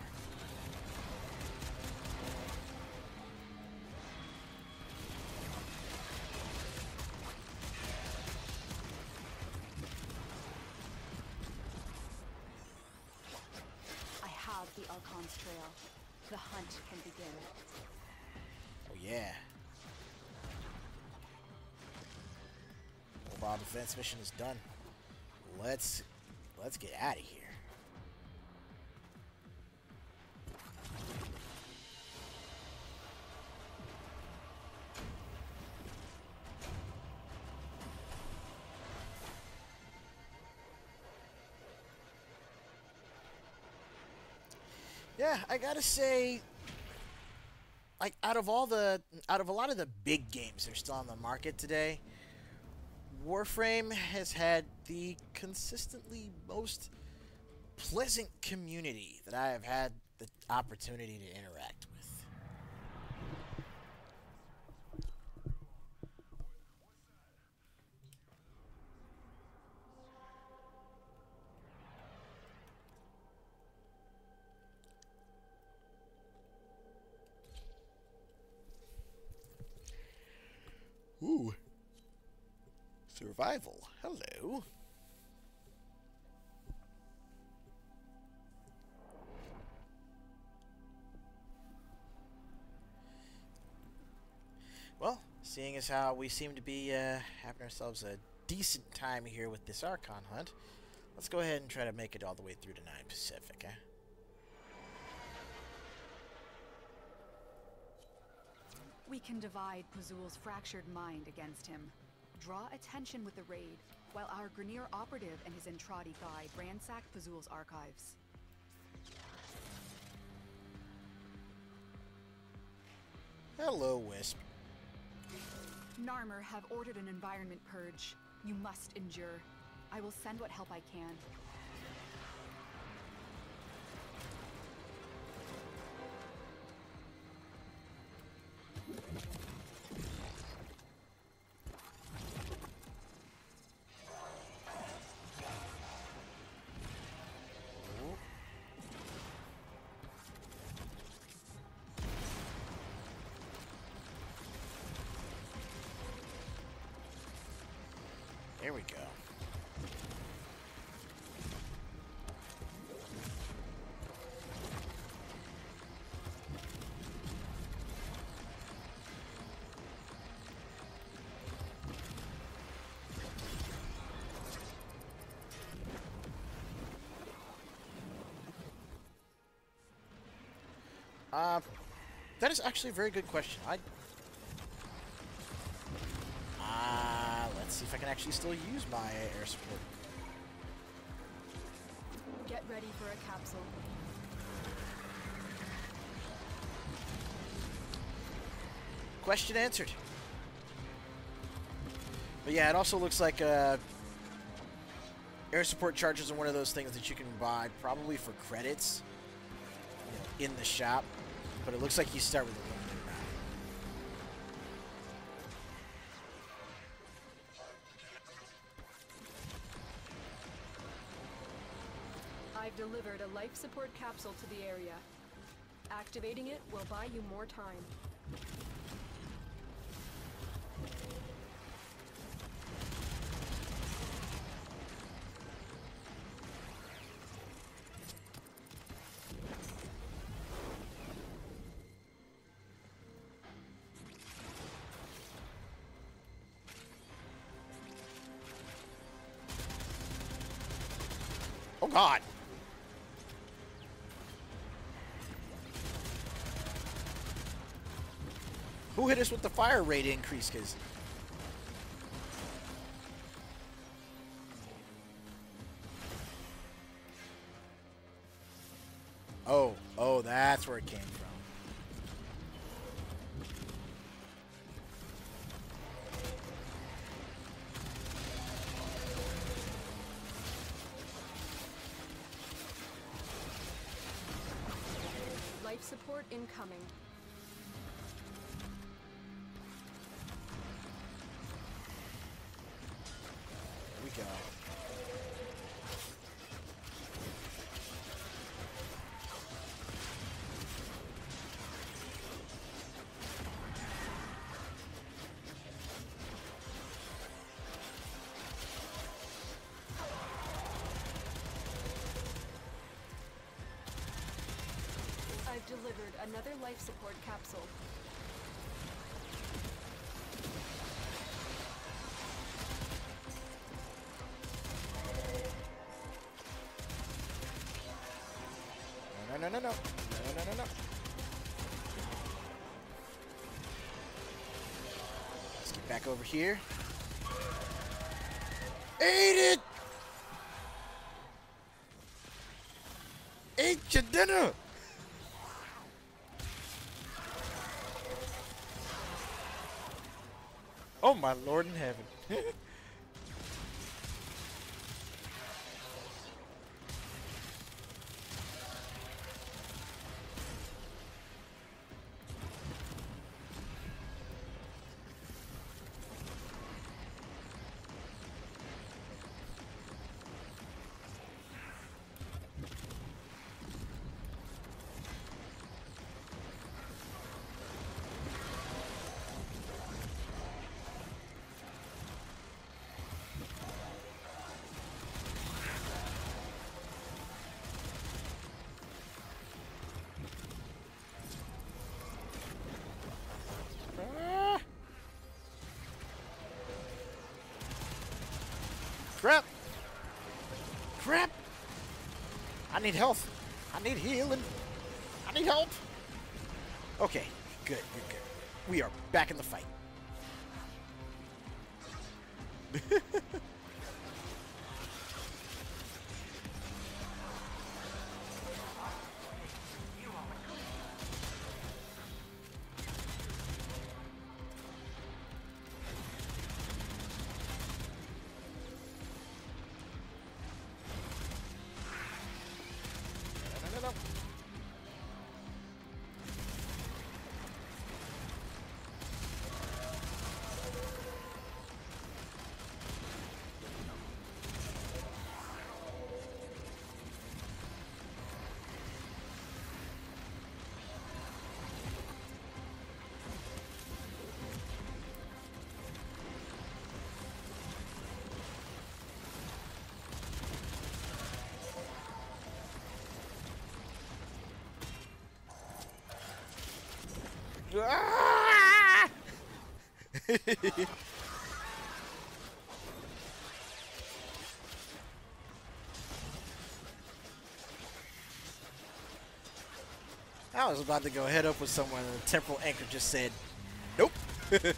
I have the Archon's trail. The hunt can begin. Oh yeah. Mobile defense mission is done. Let's get out of here. Yeah, I gotta say, like out of a lot of the big games that are still on the market today, Warframe has had the consistently most pleasant community that I have had the opportunity to interact with. Ooh. Survival. Hello. Well, seeing as how we seem to be having ourselves a decent time here with this Archon hunt, let's go ahead and try to make it all the way through to 9 Pacific, eh? We can divide Pazul's fractured mind against him. Draw attention with the raid, while our Grineer operative and his Entradi guide ransack Pazul's archives. Hello, Wisp. Narmer have ordered an environment purge. You must endure. I will send what help I can. Here we go. That is actually a very good question. Let's see if I can actually still use my air support. Get ready for a capsule. Question answered. But yeah, it also looks like air support charges are one of those things that you can buy probably for credits, you know, in the shop. But it looks like you start with a limited amount. I've delivered a life support capsule to the area. Activating it will buy you more time. Oh God! Who hit us with the fire rate increase? Cause oh, that's where it came from. Life support incoming. There we go. I've delivered another life support capsule. No, no, no, no. No, no, no, no. Let's get back over here. Eat it! Eat your dinner! Oh my Lord in heaven. Crap! Crap! I need health. I need healing. I need help. Okay, good, good, good. We are back in the fight. No, no, no. Ah! I was about to go head up with someone and the temporal anchor just said, nope. Okay,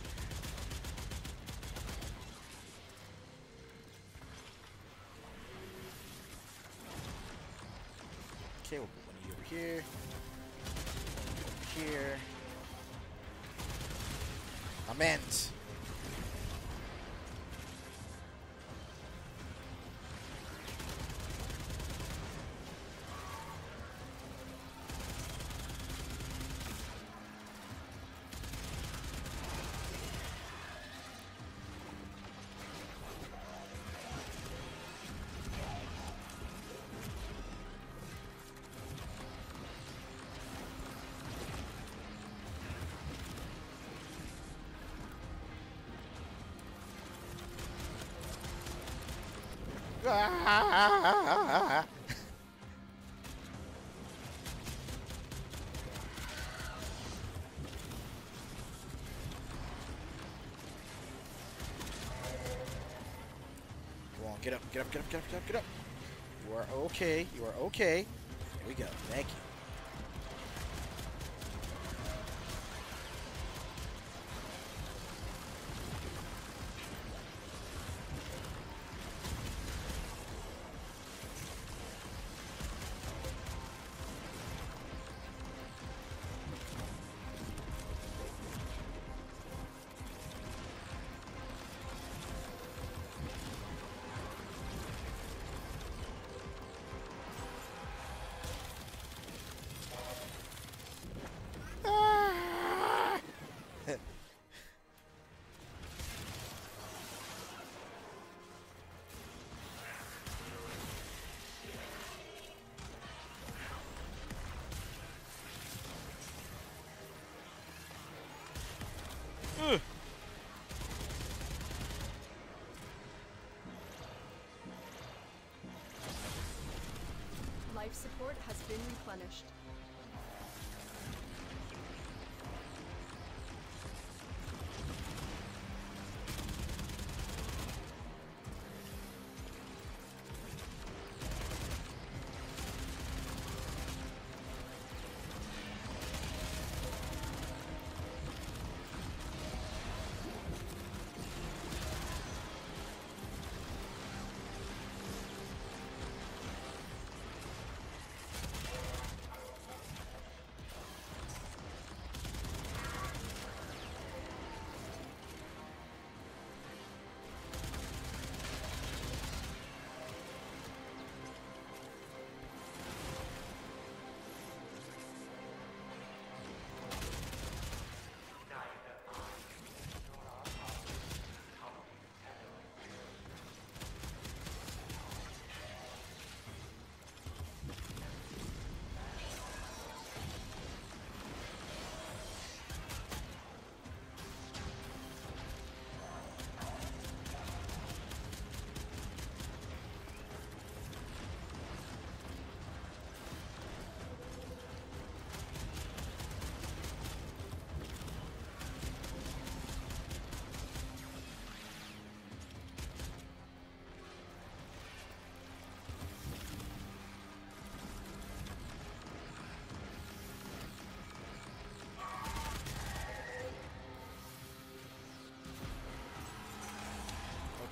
we'll put one of you over here. Here. Amends. Ah! Come on, get up, get up, get up, get up, get up, get up. You are okay, you are okay. Here we go, thank you. Life support has been replenished.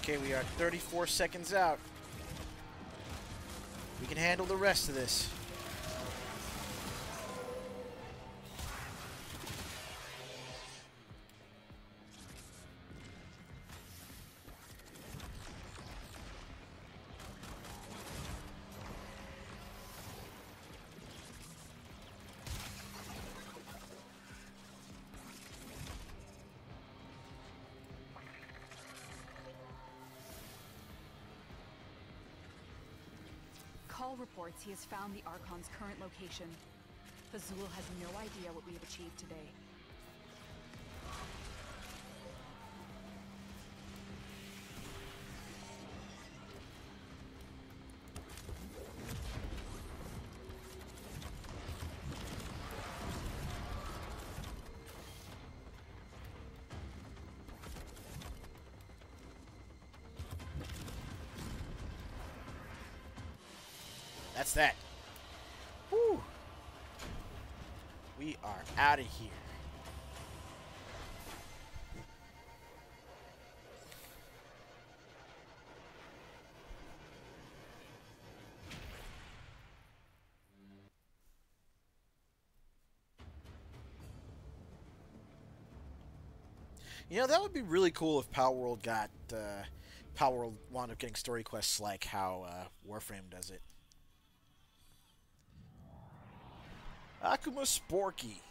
Okay, we are 34 seconds out. We can handle the rest of this. Call reports he has found the Archon's current location. Fazul has no idea what we have achieved today. That's that. Woo! We are out of here. You know, that would be really cool if Power World got Power World wound up getting story quests like how Warframe does it. Akuma Sporky,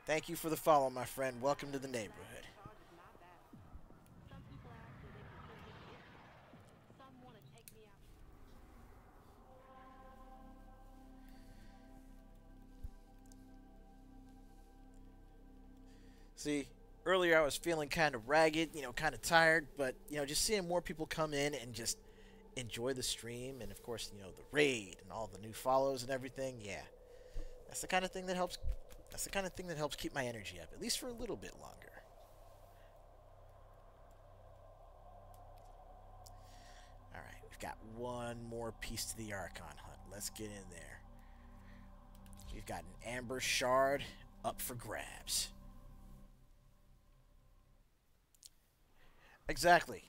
thank you for the follow, my friend. Welcome to the neighborhood. Charge is not bad. Some people ask where they can kill me here. Some want to take me out. See, earlier I was feeling kind of ragged, you know, kind of tired, but, you know, just seeing more people come in and just enjoy the stream and, of course, you know, the raid and all the new follows and everything, yeah. That's the kind of thing that helps. That's the kind of thing that helps keep my energy up, at least for a little bit longer. All right, we've got one more piece to the Archon hunt. Let's get in there. We've got an Amber Shard up for grabs. Exactly.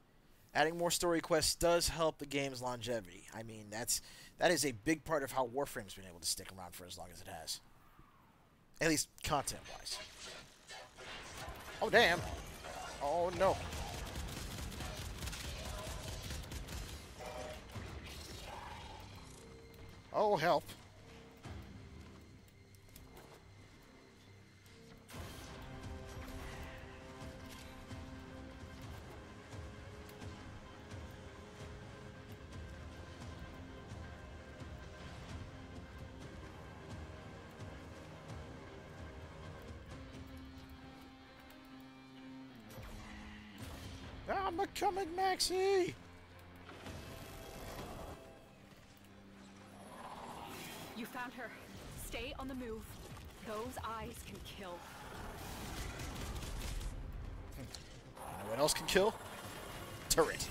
Adding more story quests does help the game's longevity. I mean, that is a big part of how Warframe's been able to stick around for as long as it has. At least content-wise. Oh, damn. Oh, no. Oh, help. I'm a coming, Maxie! You found her. Stay on the move. Those eyes can kill. You know what else can kill? Turret.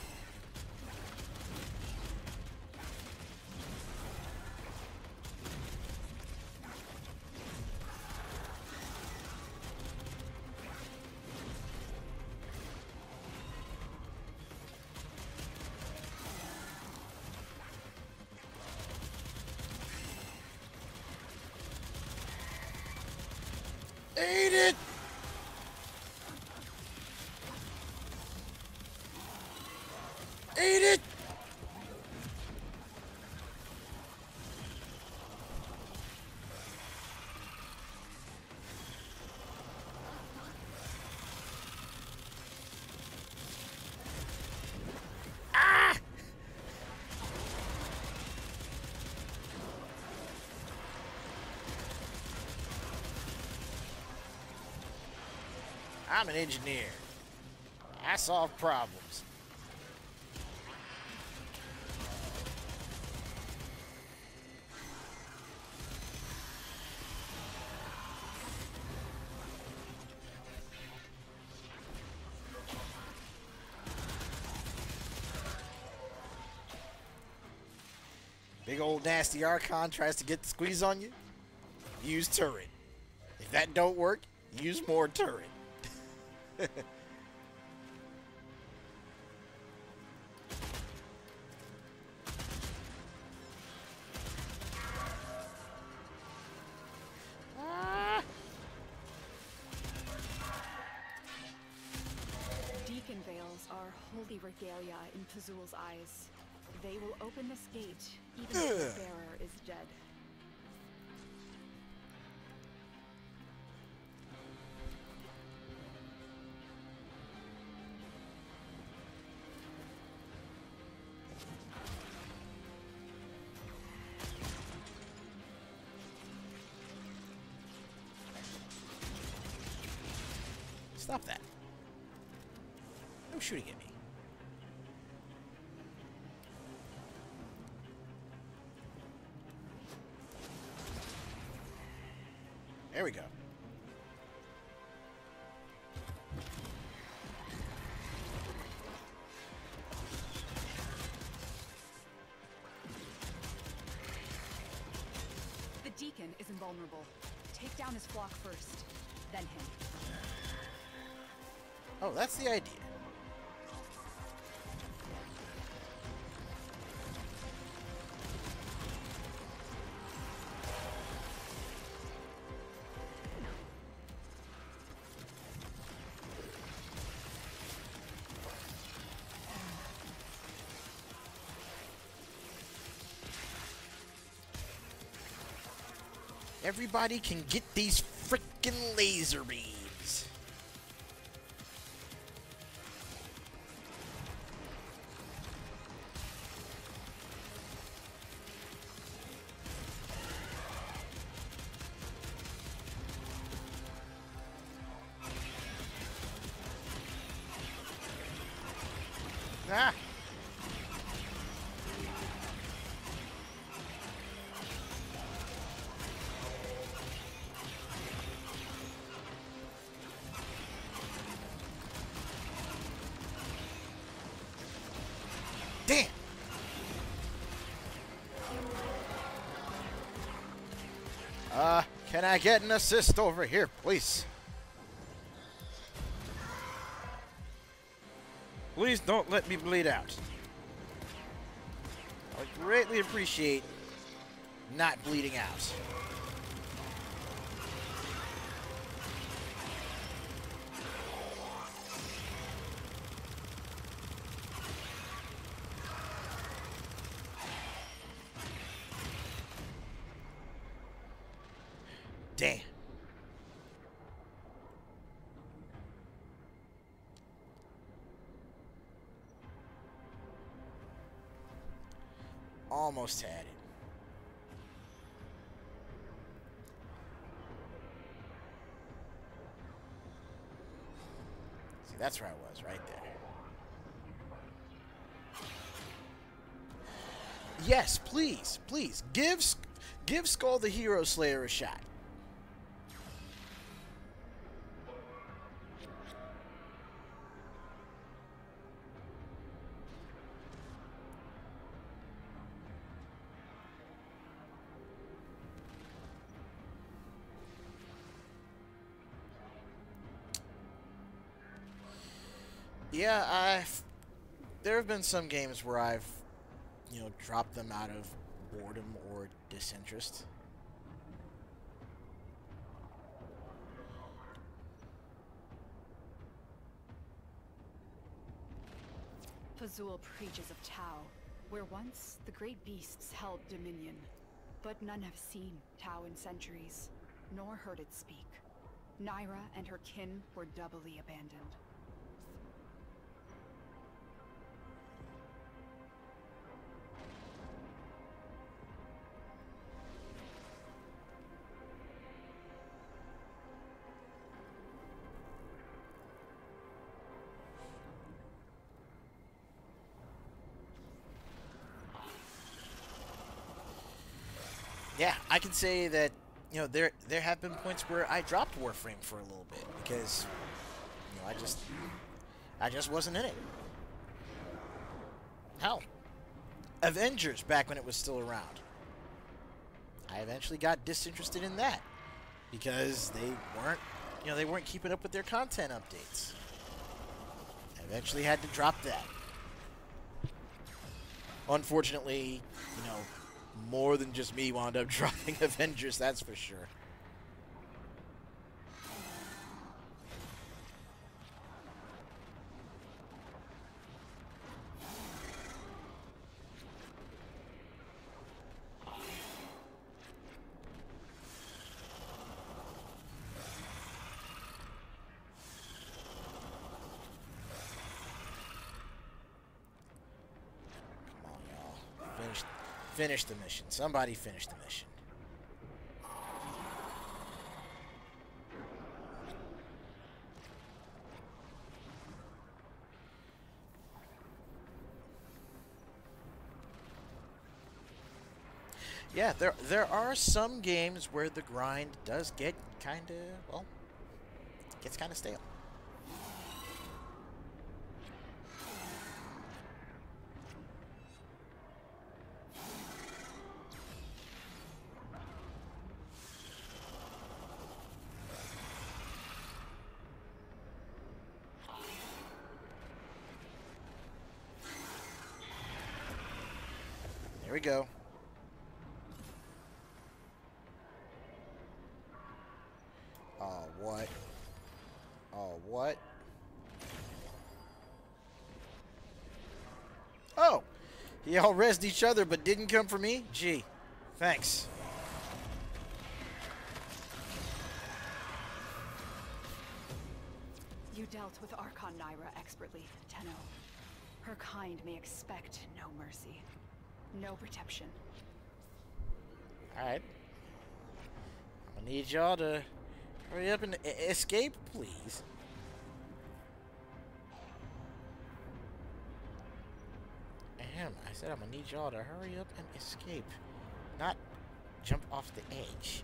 Eat it! Eat it! Ah! I'm an engineer. I solve problems. Big old nasty Archon tries to get the squeeze on you. Use turret. If that don't work, use more turret. filthy regalia in Pazul's eyes. They will open this gate, even if the bearer is dead. Stop that. No shooting at me. There we go. The Deacon is invulnerable. Take down his flock first, then him. Oh, that's the idea. Everybody can get these frickin' laser beams. Ah! Damn! Can I get an assist over here, please? Please don't let me bleed out. I would greatly appreciate not bleeding out. Damn. Almost had it. See, that's where I was, right there. Yes, please, please, give Skull the Hero Slayer a shot. Yeah, there have been some games where I've, dropped them out of boredom or disinterest. Pazul preaches of Tau, where once the great beasts held dominion. But none have seen Tau in centuries, nor heard it speak. Naira and her kin were doubly abandoned. Yeah, I can say that, there have been points where I dropped Warframe for a little bit because, I just wasn't in it. Hell, Avengers back when it was still around. I eventually got disinterested in that because they weren't keeping up with their content updates. I eventually had to drop that. Unfortunately, more than just me wound up dropping Avengers, that's for sure. Finish the mission. Somebody finish the mission. Yeah, there are some games where the grind does get kind of, well, gets kind of stale. There we go. Oh, what? Oh, what? Oh! Y'all rezzed each other but didn't come for me? Gee. Thanks. You dealt with Archon Naira expertly, Tenno. Her kind may expect no mercy. No protection. Alright. I need y'all to hurry up and escape, please. I said I'm gonna need y'all to hurry up and escape. Not jump off the edge.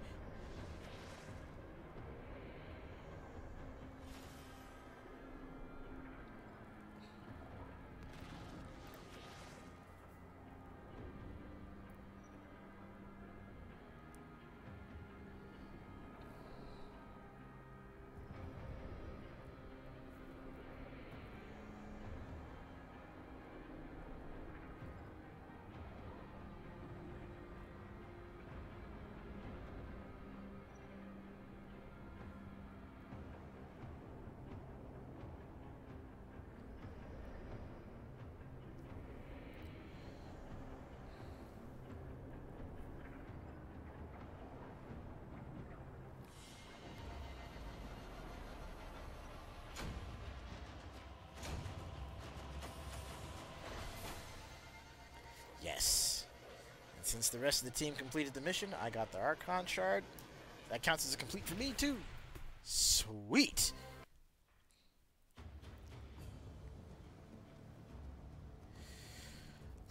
Yes. And since the rest of the team completed the mission, I got the Archon Shard. That counts as a complete for me, too. Sweet.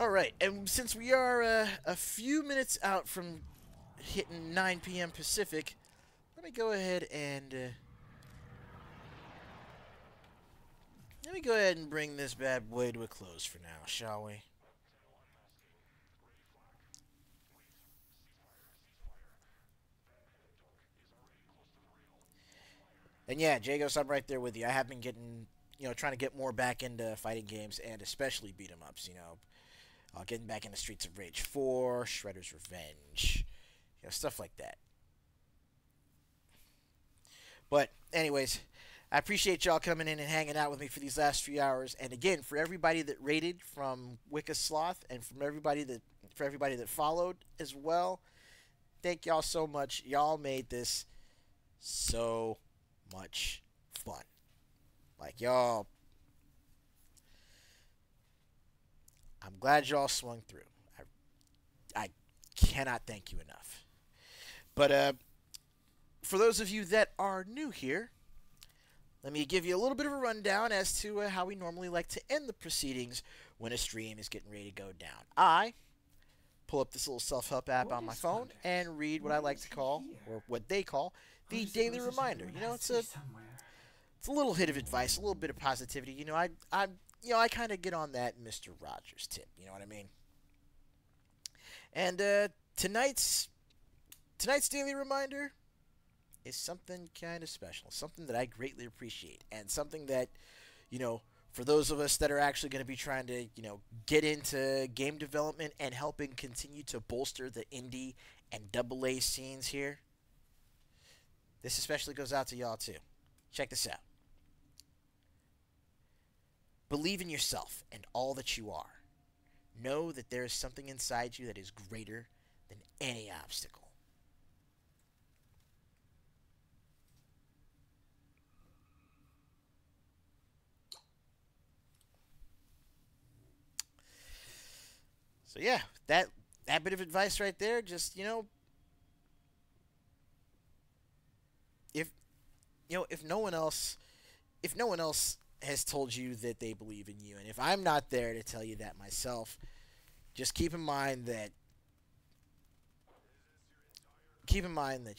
Alright, and since we are a few minutes out from hitting 9 p.m. Pacific, let me go ahead and bring this bad boy to a close for now, shall we? And yeah, Jagos, I'm right there with you. I have been getting, trying to get more back into fighting games and especially beat 'em ups, getting back into Streets of Rage 4, Shredder's Revenge, stuff like that. But anyways, I appreciate y'all coming in and hanging out with me for these last few hours. And again, for everybody that rated from Wicca Sloth and for everybody that followed as well, thank y'all so much. Y'all made this so much fun. Like, y'all, I'm glad y'all swung through. I cannot thank you enough. But for those of you that are new here, let me give you a little bit of a rundown as to how we normally like to end the proceedings when a stream is getting ready to go down. I pull up this little self-help app on my phone and read what I like to call, or what they call, the daily reminder. It's a little hit of advice, a little bit of positivity. I kind of get on that Mr. Rogers tip. You know what I mean? And tonight's daily reminder is something kind of special, something that I greatly appreciate, and something that, for those of us that are actually going to be trying to, get into game development and helping continue to bolster the indie and AA scenes here, this especially goes out to y'all too. Check this out. Believe in yourself and all that you are. Know that there is something inside you that is greater than any obstacle. So yeah, that that bit of advice right there, just, you know, if if no one else has told you that they believe in you, and if I'm not there to tell you that myself, just keep in mind that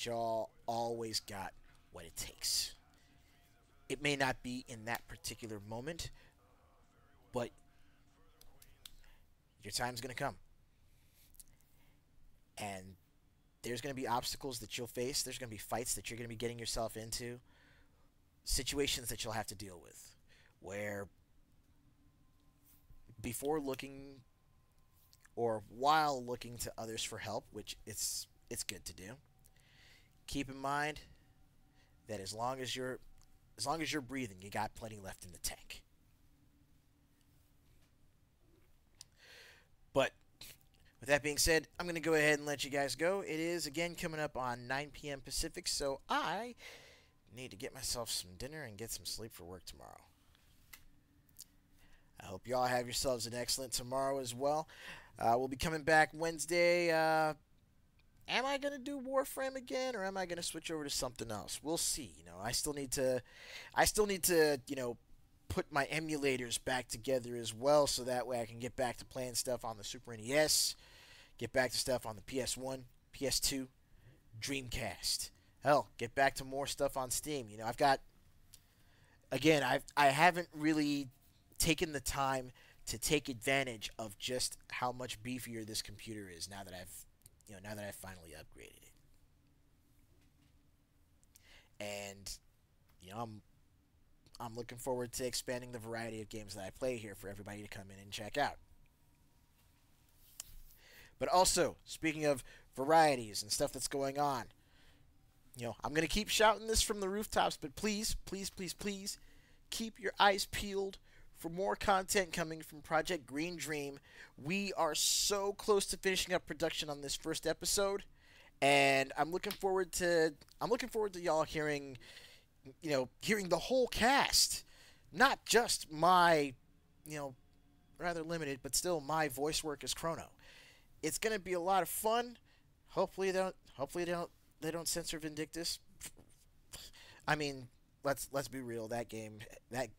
y'all always got what it takes. It may not be in that particular moment, but your time's going to come. And there's going to be obstacles that you'll face. There's going to be fights that you're going to be getting yourself into. Situations that you'll have to deal with. Where before looking or while looking to others for help, which it's good to do, keep in mind that as long as you're breathing, you got plenty left in the tank. But with that being said, I'm going to go ahead and let you guys go. It is, again, coming up on 9 p.m. Pacific, so I need to get myself some dinner and get some sleep for work tomorrow. I hope y'all have yourselves an excellent tomorrow as well. We'll be coming back Wednesday. Am I going to do Warframe again, or am I going to switch over to something else? We'll see. You know, I still need to, you know, put my emulators back together as well, so that way I can get back to playing stuff on the Super NES, get back to stuff on the PS1, PS2, Dreamcast. Hell, get back to more stuff on Steam. You know, I've got, again, I haven't really taken the time to take advantage of just how much beefier this computer is now that I've finally upgraded it. And you know, I'm looking forward to expanding the variety of games that I play here for everybody to come in and check out. But also, speaking of varieties and stuff that's going on, you know, I'm going to keep shouting this from the rooftops, but please, please, please, please, keep your eyes peeled for more content coming from Project Green Dream. We are so close to finishing up production on this first episode, and I'm looking forward to y'all hearing the whole cast, not just my, you know, rather limited, but still my voice work as Chrono. It's going to be a lot of fun. Hopefully they don't censor Vindictus. I mean, let's be real. That game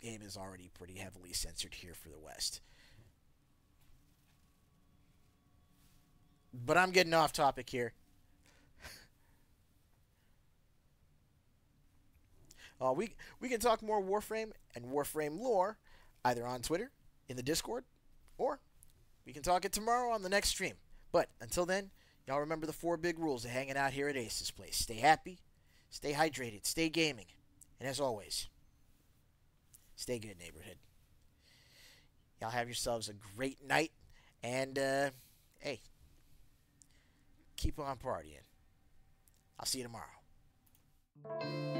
is already pretty heavily censored here for the West. But I'm getting off topic here. We can talk more Warframe and Warframe lore either on Twitter, in the Discord, or we can talk it tomorrow on the next stream. But until then, y'all remember the 4 big rules of hanging out here at Ace's Place. Stay happy, stay hydrated, stay gaming, and as always, stay good, neighborhood. Y'all have yourselves a great night, and, hey, keep on partying. I'll see you tomorrow.